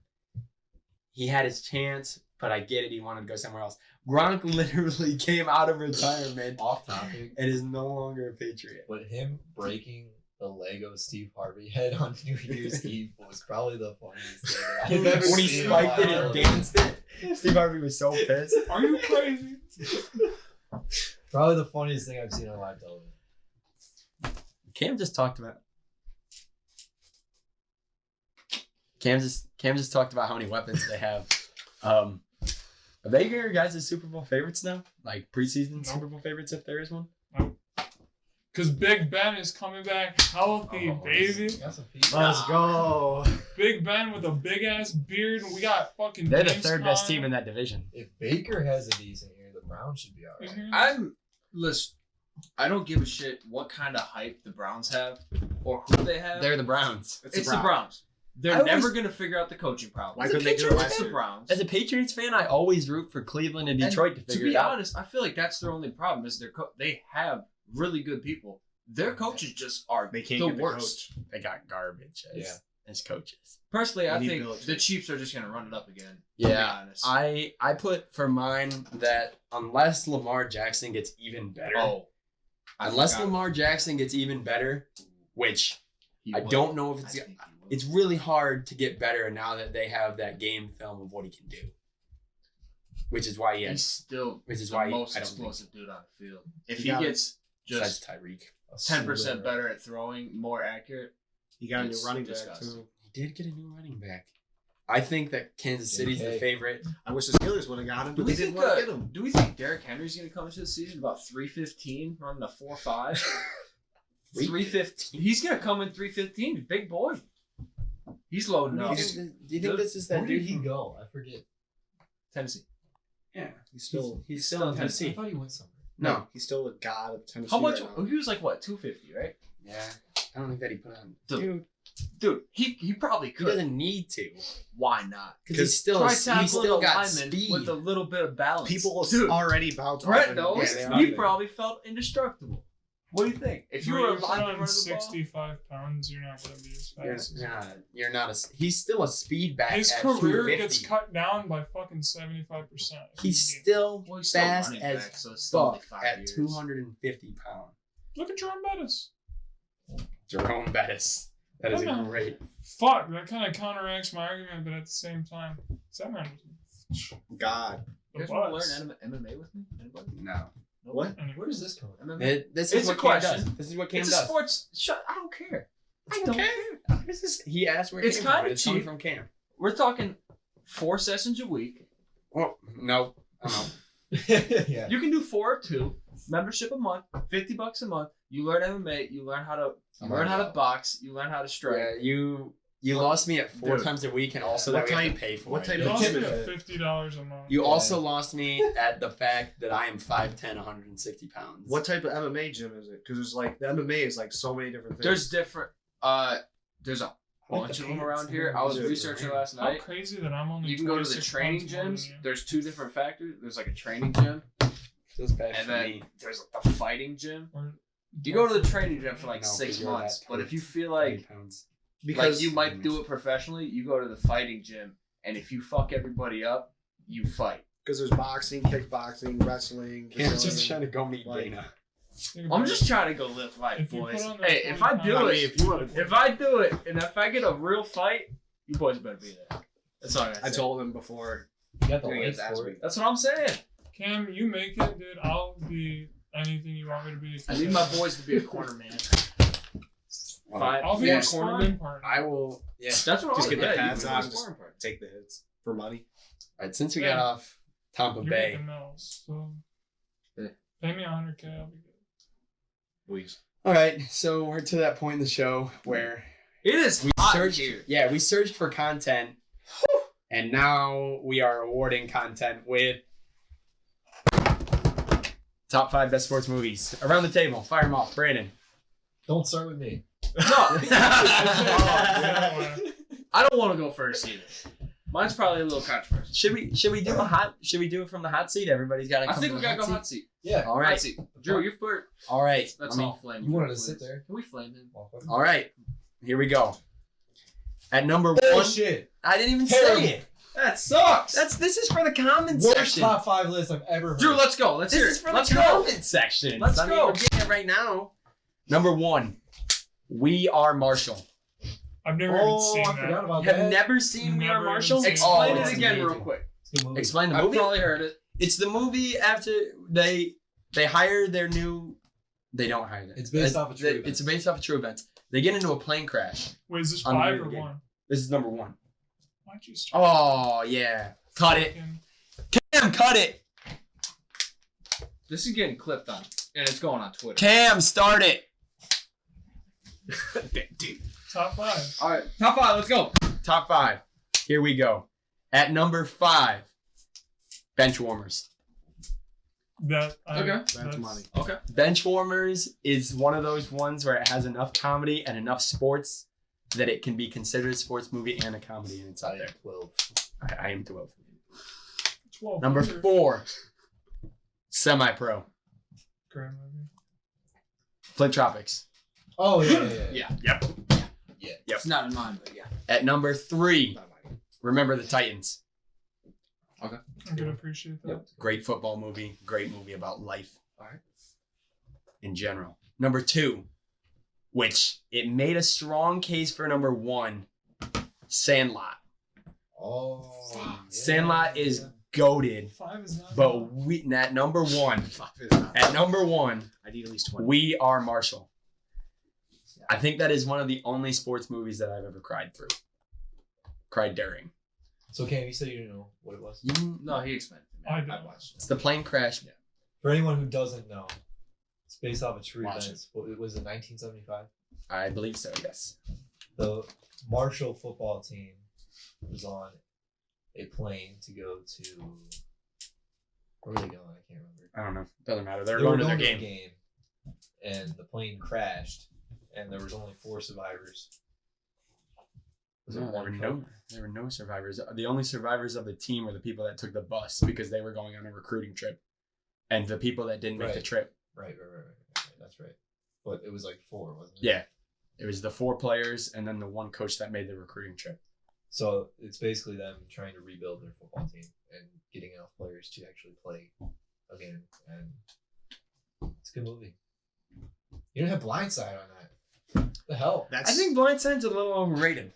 He had his chance, but I get it. He wanted to go somewhere else. Gronk literally came out of retirement Off topic, and is no longer a Patriot. but him breaking the Lego Steve Harvey head on New Year's Eve was probably the funniest thing I've ever When he seen in spiked my it and life. danced it, Steve Harvey was so pissed. Are you crazy? Probably the funniest thing I've seen on live television. Cam just talked about. Cam just talked about how many weapons they have. Are they your guys' Super Bowl favorites now? Like preseason Nope. Super Bowl favorites, if there is one? Because Big Ben is coming back healthy, baby. Got some pizza. Let's go. Big Ben with a big ass beard. And we got fucking. They're the James third best Conner. team in that division. If Baker has a decent year, the Browns should be alright. Mhm. Listen, I don't give a shit what kind of hype the Browns have or who they have. They're the Browns. It's the Browns. They're I always- never going to figure out the coaching problem. Why As a couldn't they do it Patriots last It's the year? Browns. As a Patriots fan, I always root for Cleveland and Detroit to To figure be it out. honest, I feel like that's their only problem is they have really good people. Their coaches just are They can't the get the worst. They got garbage. Yeah. as coaches. Personally, I We need think Belichick. the Chiefs are just gonna run it up again. Yeah, To be honest. I put for mine that unless Lamar Jackson gets even better, I unless forgot. Lamar Jackson gets even better, which He I will. don't know if I it's think he will. it's really hard to get better now that they have that game film of what he can do. Which is why he He's has still which is the why most I don't think explosive dude on the field. If You he gotta- gets besides just Tyreek. 10% better at throwing, more accurate, You got a new It's running back disgusting. too. He did get a new running back. I think that Kansas City's the Okay. favorite. I wish the Steelers would have got him, Do but we they didn't think want to get him. Do we think Derrick Henry's gonna come into the season about 315, running a 4.5? 315. He's gonna come in 315. Big boy. He's loading Do up. you think this is that Where did dude he from go? I forget. Tennessee. Yeah, He's still he's still in I Tennessee. thought he went somewhere. No. he's still a god of Tennessee. How much? Right now. He was like what? 250, right? Yeah. I don't think that he put on. Dude. Dude, he probably He could. doesn't need to. Why not? Because he's still Try he's tackling still a got lineman speed. with a little bit of balance. People Dude, already bounced Brett off knows. Yeah, they He are. probably felt indestructible. What do you think? If you were a When lineman you're running the ball, 65 pounds, you're not going to be as fast. You're not a. He's still a speed back. His at career 250. gets cut down by fucking 75%. He's still well, he's still fast running as back, so it's still only fuck 5 at years. 250 pounds. Look at Jerome Bettis. Jerome Bettis. That is a Come on. great. Fuck, that kind of counteracts my argument, but at the same time, that man was God. You guys want to learn MMA with me? Anybody? No. What? Where does this come from? MMA? This It's is a what Cam question. does. This is what Cam It's a does. sports. I don't care. I It's don't okay. care. This is, he asked where It's it came from. kinda It's coming cheap. from Cam. We're talking 4 sessions a week. Oh no. Oh, Yeah. You can do 4 or 2. Membership a month, $50 a month. You learn MMA. You learn how to box. You learn how to strike. yeah, you lost me at 4 Dude. times a week, and also What that we have type- to pay for what it. type You of lost gym me is at it? $50 a month. You also lost me at the fact that I am 5'10", 160 pounds. What type of MMA gym is it? Because there's like the MMA is like so many different things. There's different. There's a bunch of them around here. I was Dude, researching man. last How night. crazy that I'm only You can go to the 26 training pounds more than gyms. you. There's 2 different factors. There's like a training gym, Feels bad and for then me. there's a fighting gym. Or- You go to the training gym for like No, 6 'cause you're months, that but if tight. you feel 20 like pounds. you might do it professionally, you go to the fighting gym, and if you fuck everybody up, you fight. because there's boxing, kickboxing, wrestling. Cam's just Brazilian. trying to go meet Like- Dana. Think I'm about just it. trying to go live life, If you boys. put on that Hey, if I 20 do pounds- it, if I do it, and if I get a real fight, you boys better be there. That's all I gotta I say. told him before. You got the Doing it legs last for week. it. That's what I'm saying. Cam, you make it, dude. I'll be anything you want me to be. I need my boys to be a corner man. I'll be Yeah, your sparring partner. I will. Yeah. That's what Just I'm get the yeah, pads you can on, be a just- sparring partner. Take the hits for money. All right. Since we Yeah. got off Tampa You're Bay, making mills, so Yeah. pay me $100K. I'll be good. Please. all right. So we're to that point in the show where It is we hot searched. here. Yeah, we searched for content, and now we are awarding content with top 5 best sports movies around the table. Fire them off, Brandon. Don't start with me. No, Yeah. I don't want to go first either. Mine's probably a little controversial. Should we do a hot? Should we do it from the hot seat? Everybody's got to. I think we gotta go hot seat. Yeah. All Hot right. seat. Drew, you're first. All right. That's let me- all flame. You wanted to please. sit there. Can we flame him? All right. Here we go. At number 1, Bullshit. I didn't even Terrible. say it. That sucks. This is for the comment Worst section. top 5 list I've ever heard. Drew, let's go. Let's This hear is it. for Let's the go. comment section. Let's I mean, go. we're getting it right now. Number 1, We Are Marshall. I've never Oh, even I seen forgot that. about Have that. never seen We Are Never Marshall? even seen Explain Oh, it it's again amazing. real quick. It's a good movie. Explain the I've movie. probably heard it. It's the movie after they hire their new. They don't hire them. It's based off of true events. It's based off of true events. They get into a plane crash. Wait, is this On the 5 video or game. 1? This is number 1. Why'd you start? Oh yeah, cut it. fucking- Cam, cut it. This is getting clipped on, and it's going on Twitter. Cam, start it. Top 5. All right, top 5. Let's go. Top 5. Here we go. At number 5, Benchwarmers. That Okay. That's money. Okay. Benchwarmers is one of those ones where it has enough comedy and enough sports that it can be considered a sports movie and a comedy, and it's out there. 12. I am 12. 12. Number 4, Semi-Pro. Great movie. Flint Tropics. Oh, yeah. Yeah. yet. Yep. It's not in mine, but yeah. At number 3, Not mine. remember the Titans. I can appreciate that. Yep. Great football movie. Great movie about life. All right. In general. Number 2, which it made a strong case for number 1, Sandlot. Oh, yeah, Sandlot is yeah. goated, 5 is not. but we at number 1, at number 1, I need at least 20. We Are Marshall. I think that is one of the only sports movies that I've ever cried through. Cried during. So Cam, you said you didn't know what it was. No, he explained it to me. I don't. watched It's the plane crash. For anyone who doesn't know, it's based off a true Watch event. It was in 1975. I believe so, yes. The Marshall football team was on a plane to go to. Where were they going? I can't remember. I don't know. Doesn't matter. They're They going were to their going game. and the plane crashed, and there was only 4 survivors. Was it No, one coach? there were no survivors. The only survivors of the team were the people that took the bus because they were going on a recruiting trip. And the people that didn't make the Right. trip. Right. That's right. But it was like 4, wasn't it? Yeah. It was the 4 players and then the 1 coach that made the recruiting trip. So it's basically them trying to rebuild their football team and getting enough players to actually play again. And it's a good movie. You didn't have Blindside on that. What the hell? That's I think Blindside's a little overrated.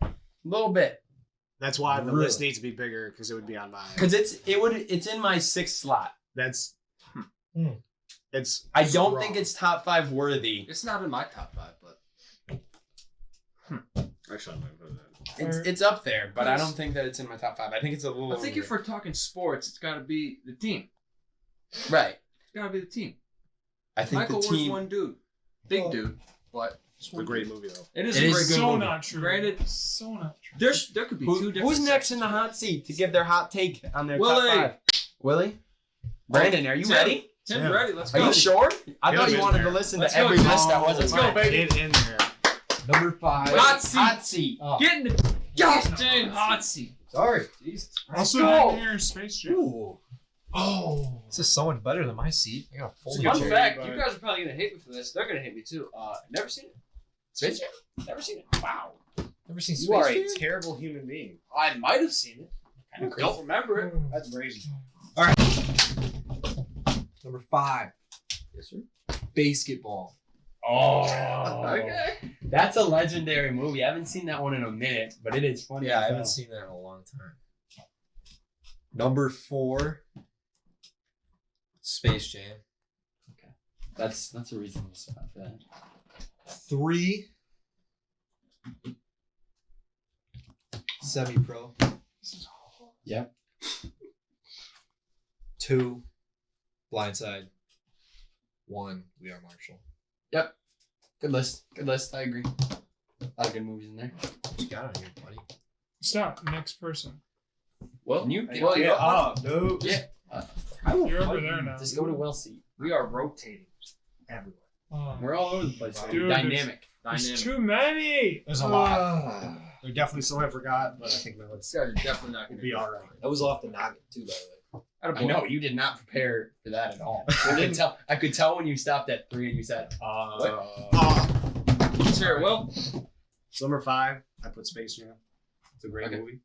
A little bit. that's why the Really? list needs to be bigger because it would be on mine. Because it's in my 6th slot. That's Hmm. it's. I so don't wrong. think it's top 5 worthy. It's not in my top 5, but Actually, I'm gonna put it in. It's up there, but I don't think that it's in my top 5. I think it's a little. I think if overrated. we're talking sports, it's got to be the team. Right. It's got to be the team. I think Michael the was team. one dude, big Well- dude, but It's a great movie though. it is It a is very a good So movie. not true. Granted, So not true. there could be two different. Who's next in sections. the hot seat to give their hot take on their Willie. top 5? Willie? Brandon, are you Tim. ready? Tim's Yeah. ready. Let's Are go. you sure? I Get thought him you in wanted there. to listen Let's to go, every Tim. list that wasn't Let's go, mine. baby. Get in there. Number 5. Hot seat. Hot seat. Oh, Get in the gosh dang hot seat. sorry. Jesus. Also, go. down here, Space Jam. Ooh. Oh, this is so much better than my seat. I got a It's a fully good Fun cherry, fact: but- you guys are probably gonna hate me for this. They're gonna hate me too. Never seen it. Space Jam? Never seen it. Wow. Never seen Space You are Jam? a terrible human being. I might have seen it. I Kinda don't remember it. That's crazy. Number 5. Yes, sir. Basketball. Oh. Okay. That's a legendary movie. I haven't seen that one in a minute, but it is funny. Yeah, as I hell. haven't seen that in a long time. Number 4. Space Jam. That's a reasonable spot for that. 3. Semi-pro. Yep. 2. Blindside. 1. We Are Marshall. Good list. Good list. I agree. A lot of good movies in there. What you got on here, buddy? Stop. Next person. Well, You Hey, well, get yeah. up, dude. Yeah. You're over there now. Just go to Will seat. We are rotating everywhere. We're We're all over the place. Dude, Dynamic. There's Dynamic. too many. There's a lot. There definitely some I forgot, but I think my This list guy's definitely not will gonna be all right. That was off the noggin, too, by the way. I know you did not prepare for that at all. I could tell when you stopped at 3 and you said, Let's hear it, Will. So number 5, I put Space Jam. It's a great Okay. movie.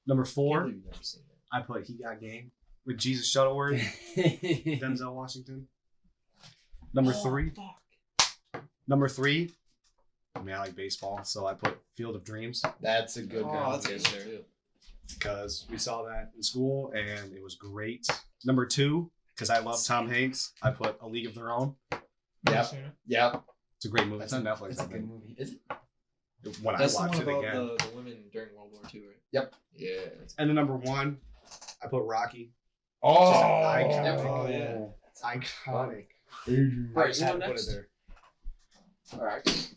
Number Can't 4, believe you've never seen that. I put He Got Game with Jesus Shuttleworth, Denzel Washington. Number 3, I mean, I like baseball, so I put Field of Dreams That's a good one. that's good too. because we saw that in school and it was great. Number 2, because I love Tom Hanks, I put A League of Their Own. Never seen it. Yep. It's a great movie. That's It's on Netflix. That's a I good think. movie. Is it? When That's I the watched one it about again. the women during World War II, right? Yep. Yeah. That's And then number 1, I put Rocky. Oh, iconic. Oh, yeah. Iconic. I Right, just you had go to put next. it there. All right.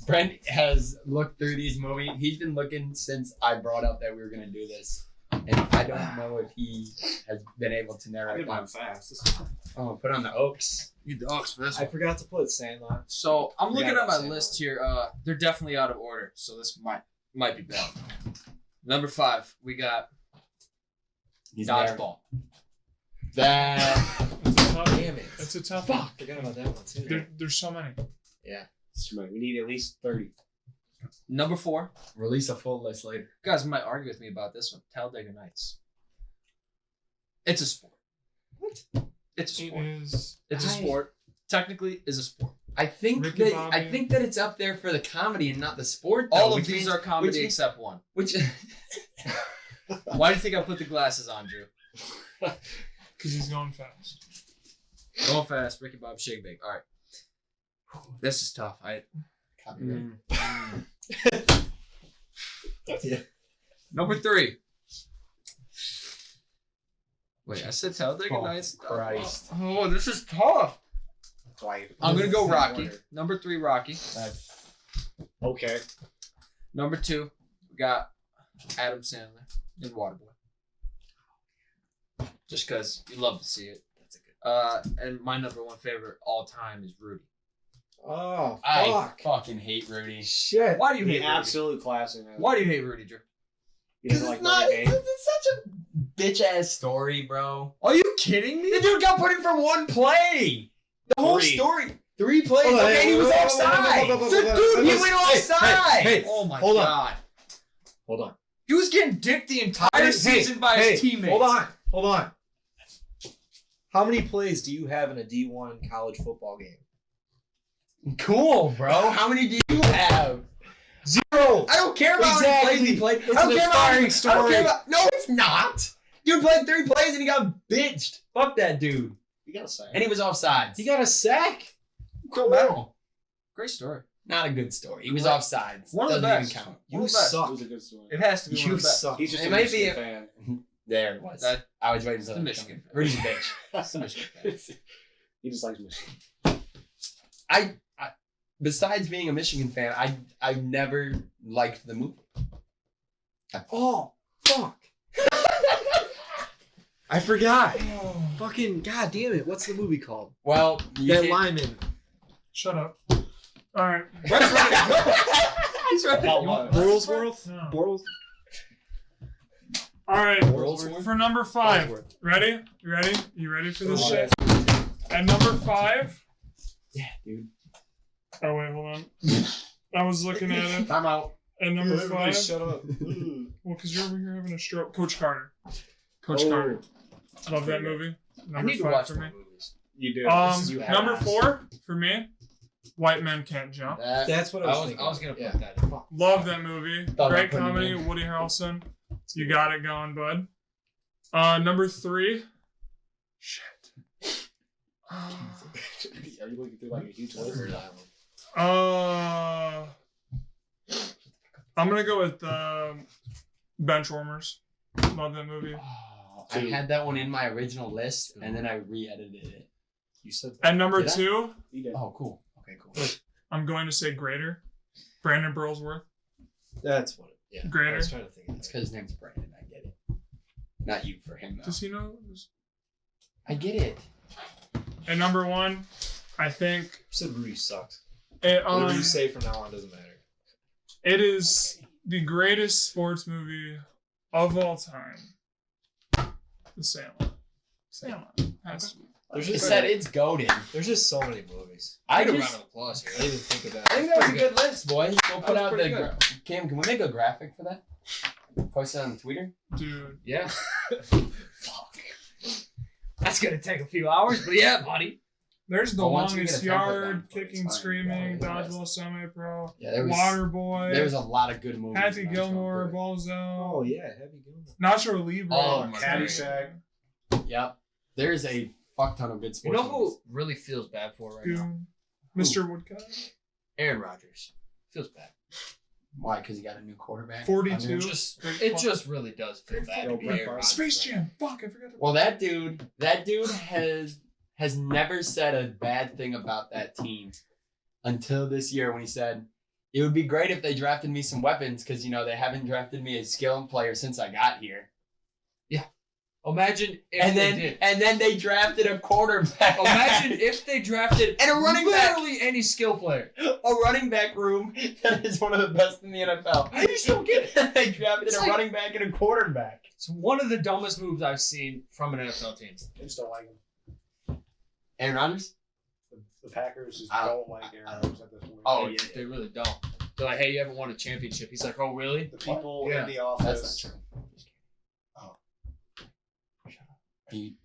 Brent has looked through these movies. He's been looking since I brought up that we were going to do this. And I don't know if he has been able to narrow I it did mine down. fast. Oh, put on the Oaks. You dogs for this I forgot to put Sandlot. So I'm looking Yeah, at my same list here. They're definitely out of order, so this might be bad. Number 5, we got He's there. dodgeball. That. It's a tough, Damn it. It's It's a tough one. Forgot about that one too. There's so many. Yeah. It's too many. We need at least 30. Number 4. Release a full list later. You guys might argue with me about this one. Talladega Nights. It's a sport. What? It's a It sport. is. It's a sport. Technically, is a sport. I think Ricky that Bobby. it's up there for the comedy and not the sport. Though, All of which these means- are comedy which- except one. Which Why do you think I put the glasses on, Drew? Because he's going fast. Going fast. Ricky Bobby Shake Bake. All right. This is tough. Yeah. Number 3. Wait, I said Talladega Nights. Christ. Oh, this is tough. Why? I'm gonna go Same Rocky. order. Number 3, Rocky. Okay. Number 2, we got Adam Sandler in Waterboy. Just because you love to see it. That's a good. And my number 1 favorite all time is Rudy. Oh, I fuck. fucking hate Rudy. Shit. Why do you The hate Rudy? absolute classic. Why do you hate Rudy, Drew? You Because doesn't it's like not. Notre Dame? It's such a bitch ass story, bro. Are you kidding me? The dude got put in for one play. The whole 3. story. 3 plays. Hold on, Okay, hey, he was whoa, whoa, whoa, offside. whoa, whoa, whoa, The whoa, dude, whoa, he whoa, went hey, offside. hey, Oh my hold on. god. Hold on. He was getting dicked the entire season by his teammates. Hold on. How many plays do you have in a D1 college football game? Cool, bro. How many do you have? 0. I don't care about how many plays he played. It's I don't an care about how many. inspiring I don't care story. about. No, it's not. Dude played 3 plays and he got bitched. Fuck that dude. You gotta say. And he was offsides. He got a sack. cool. Great story. Not a good story. He was Right. offsides. One of the Doesn't best. even count. You One of the best. It suck. was a good story. It has to be one You of the best. suck. He's just It a might Michigan be fan. There it was. That- I was waiting for the that. Michigan fan. Rudy's a bitch. That's the Michigan fan. He just likes Michigan. I besides being a Michigan fan, I never liked the movie. Oh, fuck. I forgot. Fucking god damn it. What's the movie called? Well, you That can't- lineman. Shut up. All right. He's right. About what? Borlsworth? No. Borls? All right. Borlsworth? For number 5. Borlsworth. Ready? You ready? You ready for this Oh, shit? At number 5. Yeah, dude. Oh wait, hold on. I was looking at it. I'm out. At number Everybody 5. shut up. Well, because you're over here having a stroke. Coach Carter. Coach Oh. Carter. Love that movie. I Number need to 5 watch for more me. movies. You do. This is you have Number ass. 4 for me. White Men Can't Jump. That's what I was thinking. I was gonna put Yeah. that in. Love that movie. Thought Great about putting it comedy. in. Woody Harrelson. You got it going, bud. Number 3. Shit. Are you looking through like a huge list? I'm gonna go with Benchwarmers. Love that movie. Oh, I had that one in my original list, and then I re-edited it. You said And number Did I? 2, You did. Oh, cool. Okay, cool. I'm going to say Greater. Brandon Burlsworth. that's what. Yeah. I Greater. was trying to think. It's because his name's Brandon. I get it. Not you for him, though. Does he know? I get it. And number 1, I think You said Rudy sucks. it, Whatever you say from now on doesn't matter. it is the greatest sports movie of all time. The Sandlot. Sandlot. Has to be. There's It just, said it's goaded. there's just so many movies. I Need a just- round of applause here. I didn't even think of that. I think that was a good list, boys. We'll put was out pretty the. good. Cam, can we make a graphic for that? Post it on Twitter. Dude. Yeah. That's gonna take a few hours, but yeah, buddy. There's The Well, once we Longest get a template Yard, down for it, it's Kicking, fine. Screaming, Yeah, Dodgeball Semi-Pro, Yeah, there was. Waterboy, There was a lot of good movies. Happy when I was going Gilmore, through Balzo, Oh yeah, Heavy Gilmore. Nacho Libre, Oh, my Caddyshack. it. Yep. There is a fuck ton of good You sports. know who really feels bad for right now? Dude. Mr. Woodcut. Aaron Rodgers feels bad. Why? Because he got a new quarterback. 42. I mean, It just really does feel bad. Yo, to be Brett Aaron Favre. Rodgers Space right Jam. Fuck, I forgot. well, that dude has never said a bad thing about that team until this year when he said it would be great if they drafted me some weapons because they haven't drafted me a skilled player since I got here. Imagine if And they then did. and then they drafted a quarterback. Imagine if they drafted And a running back. literally any skill player. a running back room that is one of the best in the NFL. I just don't get it. They drafted It's a like- running back and a quarterback. It's one of the dumbest moves I've seen from an NFL team. I just don't like him. Aaron Rodgers? The Packers just I- don't like Aaron Rodgers at this point. Oh, They really don't. They're like, hey, you haven't won a championship. He's like, oh, really? The people Yeah. in the That's office. not true.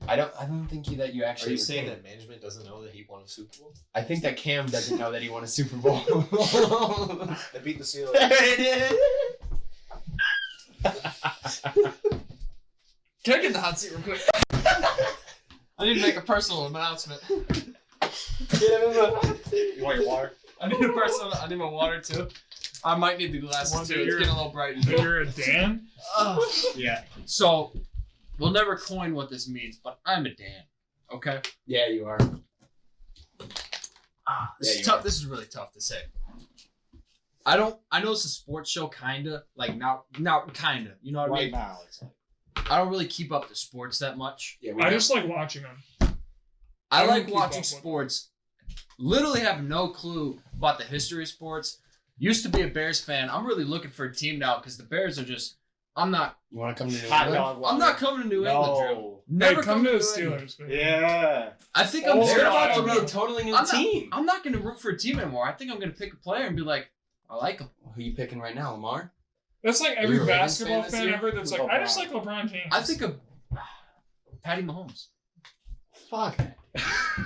I don't think that you Are actually. you saying recorded. that management doesn't know that he won a Super Bowl? I think that Cam doesn't know that he won a Super Bowl. They beat the Steelers. There it is. Can I get in the hot seat real quick? I need to make a personal announcement. You want your water? I need my water too. I might need the glasses One too. day It's you're- getting a little bright in here. You're a Dan? Yeah. So, we'll never coin what this means, but I'm a Dan. Okay? Yeah, you are. This Yeah, is you tough. are. This is really tough to say. I know it's a sports show, kinda. Like, not kinda. You know what I Right mean? now, it's like. I don't really keep up to sports that much. Yeah, I just like watching them. I I like don't keep watching up with sports. Literally have no clue about the history of sports. Used to be a Bears fan. I'm really looking for a team now because the Bears are just. I'm not. You want to come to New Hot England? dog water. I'm not coming to New England, Drew. No. Never Hey, come to the New England. Steelers, baby. Yeah. I think I'm Oh, just They're gonna about to follow be a totally new I'm not- team. I'm not going to root for a team anymore. I think I'm going to pick a player and be like, I like him. Who are you picking right now, Lamar? That's like Are every you a Ravens basketball fan this fan year? ever that's like, I just like LeBron. LeBron James. I think of Patty Mahomes. Fuck.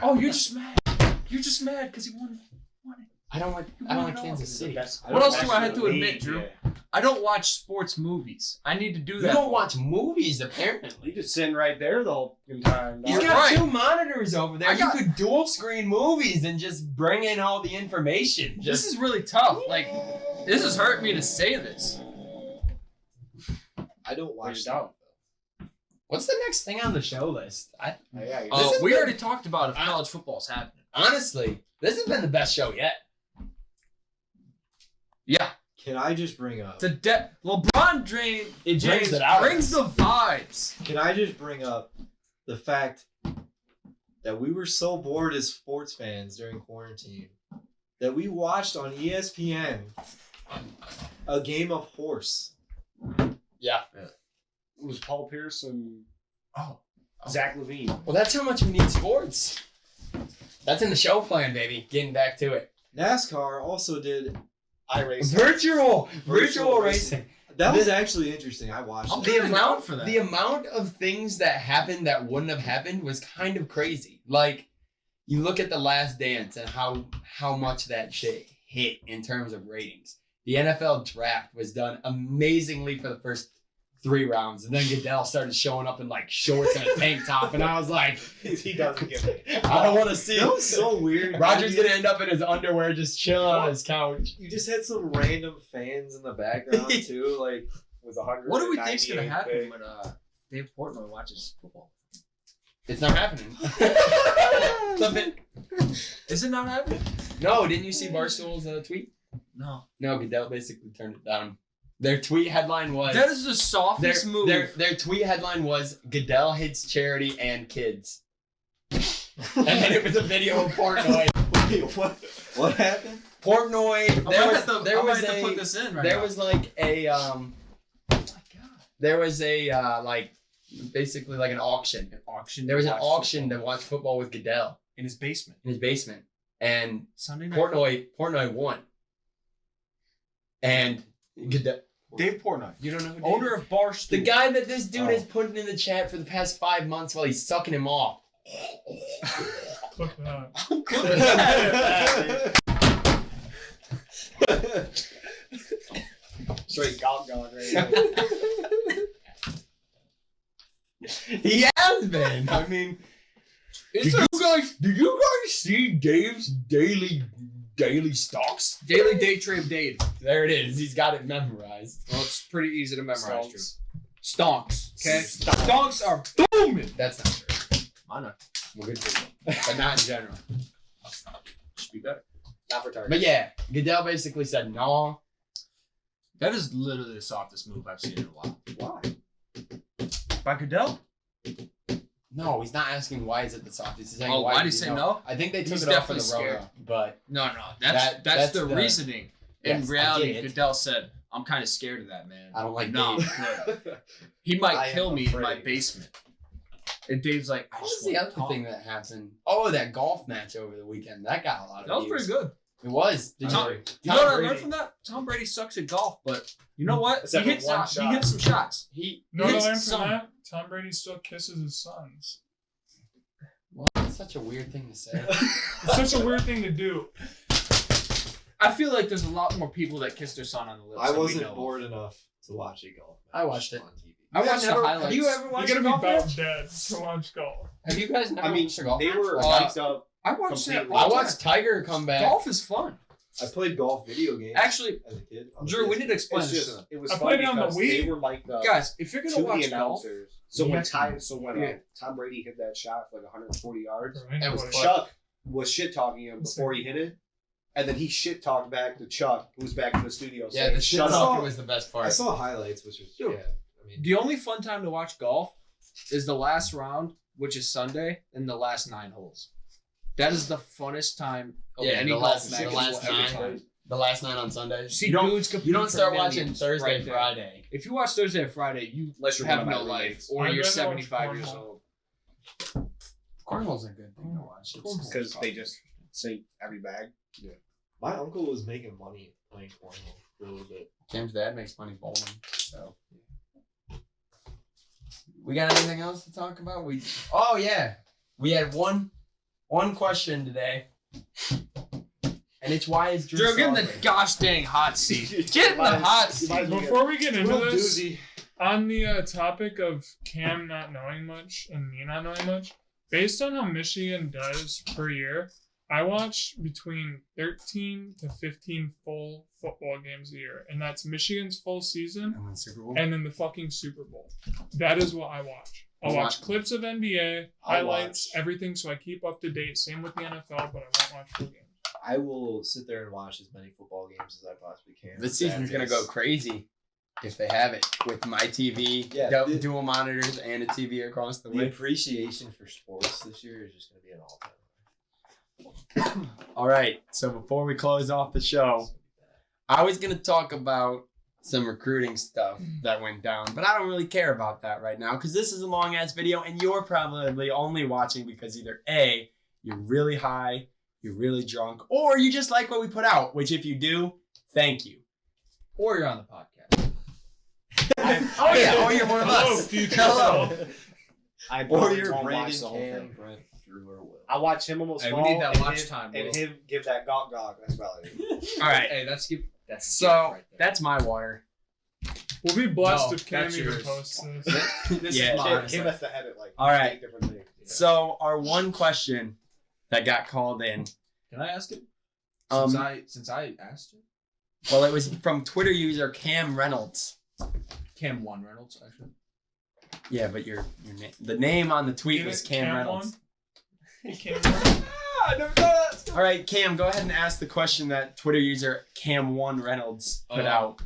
Oh, you're just mad. You're just mad because he won it. I don't like Kansas City. What else do I have to admit, Drew? I don't watch sports movies. I need to do You that. don't watch movies, apparently. You just sitting right there the whole time. You dog. got Right. 2 monitors over there. I You got- could dual screen movies and just bring in all the information. This is really tough. Like, this has hurt me to say this. I don't Well, watch you that. don't. What's the next thing on the show list? Yeah, you This is We the- already talked about if college football's happening. Honestly, this has been the best show yet. Yeah. Can I just bring up? LeBron It James it out. brings the vibes. Can I just bring up the fact that we were so bored as sports fans during quarantine that we watched on ESPN a game of horse. Yeah. It was Paul Pierce and Oh. Zach Levine. Well, that's how much we need sports. That's in the show plan, baby. Getting back to it. NASCAR also did. Virtual Virtual racing. That was actually interesting. I watched I'm it. kinda down for that. The amount of things that happened that wouldn't have happened was kind of crazy. Like, you look at The Last Dance and how much that shit hit in terms of ratings. The NFL draft was done amazingly for the first 3 rounds, and then Goodell started showing up in like shorts and a tank top, and I was like, He doesn't give it. I don't want to see. That was so weird. Roger's gonna end up in his underwear just chilling on his couch. You just had some random fans in the background too, like With 100. What do we think's gonna happen when Dave Portnoy watches football? It's not happening. Stop it. Is it not happening? No, didn't you see Barstool's tweet? No. No, Goodell basically turned it down. Their tweet headline was That is the softest move. Their tweet headline was Goodell hits charity and kids. And then it was a video of Portnoy. Wait, what happened? Portnoy. I might have to put this in right There now. was like a Oh my god. there was a like basically like an auction. There was an auction to watch football with Goodell in his basement. in his basement, and Sunday night. Portnoy won. And Goodell, Dave Portnoy. you don't know who Dave Owner of Barstool. The guy that this dude Oh. has put in the chat for the past 5 months while he's sucking him off. Look at that. Straight gog right now. He has been. I mean, do you guys see Dave's daily stocks? Daily day trade Dave. There it is. He's got it memorized. Well, it's pretty easy to memorize. Drew. Stonks. Stonks. Okay. Stonks. Stonks are booming. That's not true. I know. Well, good for you. But not in general. Should be better. Not for Target. But yeah, Goodell basically said, no. That is literally the softest move I've seen in a while. Why? By Goodell? No, he's not asking why is it the softest. He's saying, Oh, why did did he say no? I think they took He's it off for the definitely Rona, but No. That's that's the the- reasoning. Yes, In I reality, get it. Goodell said, "I'm kind of scared of that man. I don't like no, Dave." he might I kill am me in my afraid. basement." And Dave's like, I What was just the want other to talk. thing that happened? Oh, that golf match over the weekend. That got a lot of That was views. pretty good. It was. Did Tom- you? You know what I learned from that? Tom Brady sucks at golf, but you know what? Except He for hits one some, shot. he hits some shots. He. No, Hits I learned some. from that. Tom Brady still kisses his sons. Well, that's such a weird thing to say. It's such a weird thing to do. I feel like there's a lot more people that kiss their son on the lips. I than we wasn't know of. bored enough to watch a golf match I watched it. on TV. I watched the highlights. Have you ever watched You're a gonna be golf about match? dead to watch golf. Have you guys never I mean, watched a golf they match? were Uh, mic'd up. I watched that. Completely. I all the watched time. Tiger come back. Golf is fun. I played golf video games Actually, as a kid. on the Drew, we PS2. need to explain It's this just to them. it was I fun played it on the because Wii. they were mic'd up Guys, if you're to gonna the watch golf, announcers. So you when have to- Tom Brady hit that shot for like 140 yards, I know was what it- clutch. Chuck was shit talking him before he hit it, and then he shit talked back to Chuck, who was back in the studio. Yeah, saying, the shit "Shut up." talking was the best I part. saw highlights, which was Dude. yeah. I mean, the only fun time to watch golf is the last round, which is Sunday, and the last 9 holes. That is the funnest time of Yeah, any the golf last- match the you last will ever 9. find. The last night on Sunday. See You don't, dudes compete you don't for start watching millions Thursday, right there. Friday. If you watch Thursday and Friday, you Unless you're have one of no my life, roommates. or I'd you're rather watch 75 years cornhole. old. Cornhole's a good thing to watch. It's- because they just sink every bag. my uncle was making money playing cornhole for a little bit. Cam's dad makes money bowling. So. We got anything else to talk about? Oh yeah, we had one question today, and it's why is Drew Drew, get in the celebrating? gosh dang hot seat. Get in the hot seat. Before we get into Real this, doozy. on the topic of Cam not knowing much and me not knowing much, based on how Michigan does per year, I watch between 13 to 15 full football games a year, and that's Michigan's full season And win Super Bowl. and then the fucking Super Bowl. That is what I watch. I'll watch clips of NBA, highlights, everything, so I keep up to date. Same with the NFL, but I won't watch full games. I will sit there and watch as many football games as I possibly can. This season's gonna go crazy if they have it with my TV, Yeah, dual monitors, and a TV across the The way. appreciation for sports this year is just going to be an all-time. All right, so before we close off the show, I was gonna talk about some recruiting stuff that went down, but I don't really care about that right now because this is a long ass video, and you're probably only watching because either A, you're really high, you're really drunk, or you just like what we put out. Which, if you do, thank you. Or you're on the podcast. Oh yeah, or you're one of Hello, us. future Hello. self. I Or probably you're won't watch Brandon, the whole Cam, thing. Brent, Drew, or Will. I watch him almost Hey, we fall need that and watch him, time, and Will. him give that gawk gawk. That's about it. All right, Hey, that's that's so right there. that's my water. We'll be blessed No, if Cam that's even yours. posts this. This Yeah. is Cam, mine. Cam has to edit like All right. 8 different things. So our one question that got called in, Can I ask it? Um, Since I asked it, well, it was from Twitter user Cam Reynolds. Cam One Reynolds actually. Yeah, but your the name on the tweet Get was it? Cam Cam Reynolds. Cam, I never thought that. All right, Cam, go ahead and ask the question that Twitter user Cam1 Reynolds put out.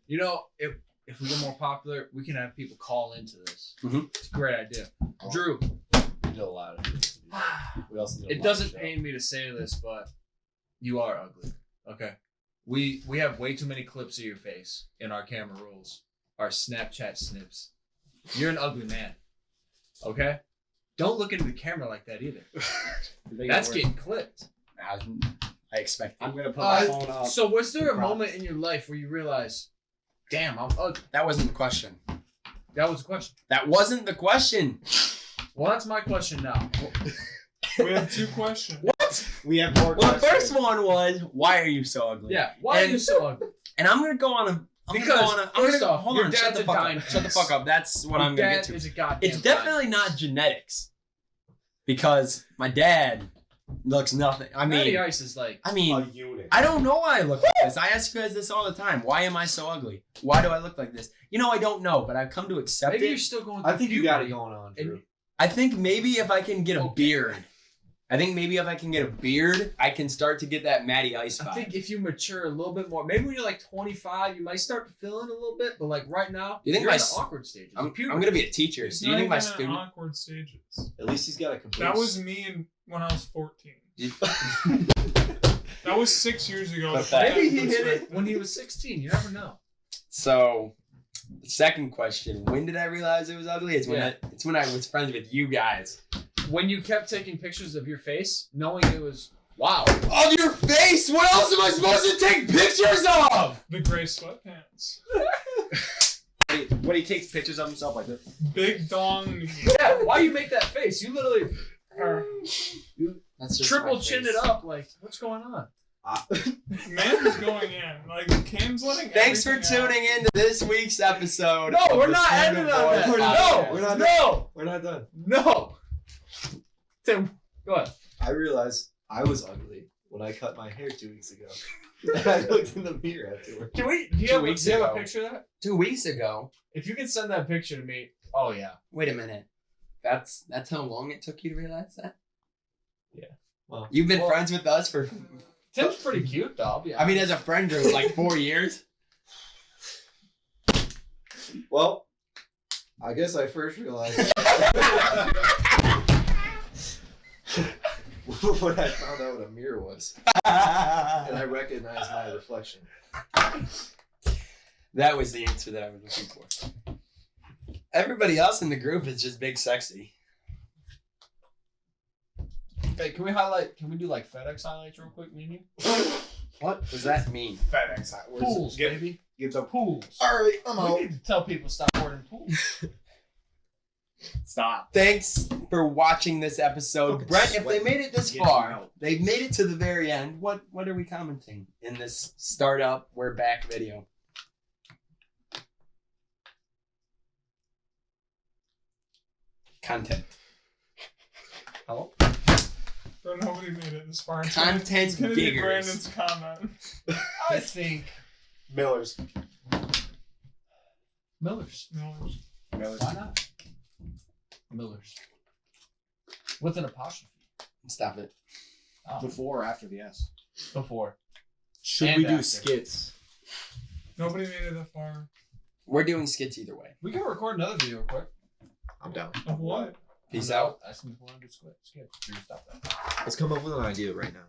You know, if we get more popular, we can have people call into this. Mhm. It's a great idea. Drew, We did a lot of it. We also did a it live doesn't show. pain me to say this, but you are ugly. Okay. We have way too many clips of your face in our camera rolls, our Snapchat snips. You're an ugly man. Okay? Don't look into the camera like that either. That's getting clipped. I expect I'm that. gonna put my phone up. So was there a Problem. moment in your life where you realized, damn, I'm ugly? That wasn't the question. That was the question. That wasn't the question. Well, that's my question now. we have 2 questions. What? We have more Well, the questions. first one was, why are you so ugly? Yeah, why are And- you so ugly? And I'm gonna go on a. First off, hold your on. Shut dad's the a fuck dime up. Shut the piece. fuck up. That's what I'm Your gonna dad get to. is a goddamn It's definitely not genetics, because my dad looks nothing. I Matty mean, Ice is like, I A mean, unit. I don't know why I look like this. I ask you guys this all the time. Why am I so ugly? Why do I look like this? You know, I don't know, but I've come to accept maybe it. you're still going. I think you got it puberty. going on, And- Drew. I think maybe if I can get a Okay. beard, I can start to get that Matty Ice vibe. I think if you mature a little bit more, maybe when you're like 25, you might start to fill in a little bit. But like right now, You think you're my in the s- awkward stages. I'm of puberty. gonna be a teacher. It's So you not think my even in student? awkward stages. At least he's got a complete. That was me when I was 14. That was 6 years ago. But to put that Maybe in he hit it perspective. when he was 16. You never know. So The second question: when did I realize it was ugly? It's when I was friends with you guys. When you kept taking pictures of your face, knowing it was wow. Of your face? What else am I supposed to take pictures of? The gray sweatpants. When he takes pictures of himself like this. Big dong. Yeah, why you make that face? You literally That's just triple my chinned face. it up. Like, what's going on? Man's going in. Like, Cam's letting Thanks for everything out. tuning in to this week's episode. No, of we're the not Stand ending Up on Boys that. We're not- podcast. we're not- No, We're not done. no. Tim, go ahead. I realized I was ugly when I cut my hair 2 weeks ago. And I looked in the mirror afterward. Do you 2 have, weeks do you have a ago. picture of that? 2 weeks ago. If you can send that picture to me, oh yeah. Wait a minute. That's how long it took you to realize that? Yeah. Well, You've been friends with us for, Tim's pretty cute though. I'll be I mean, honest. as a friend group, like 4 years. well, I guess I first realized when I found out what a mirror was, and I recognized my reflection. That was the answer that I was looking for. Everybody else in the group is just big sexy. Hey, can we do like FedEx highlights real quick, me and you? What does that mean? FedEx. Pools, baby. Get the Pools. Alright, I'm We need to tell people stop ordering pools. Stop. Thanks for watching this episode. Fucking Brent, if they sweating. made it this Getting far, out. they've made it to the very end. What are we commenting in this startup we're back video? Content. Hello? Bro, nobody made it this far. Content It's gonna be diggers. Brandon's comment. I think Miller's. Miller's. No. Miller's. Why not? Miller's. With an apostrophe. Stop it. Oh, Before or after the S? before. Should And we do after. skits? Nobody made it that far. We're doing skits either way. We can record another video real quick. I'm down. Of what? Peace out. I just want to do skit. Stop that. Let's come up with an idea right now.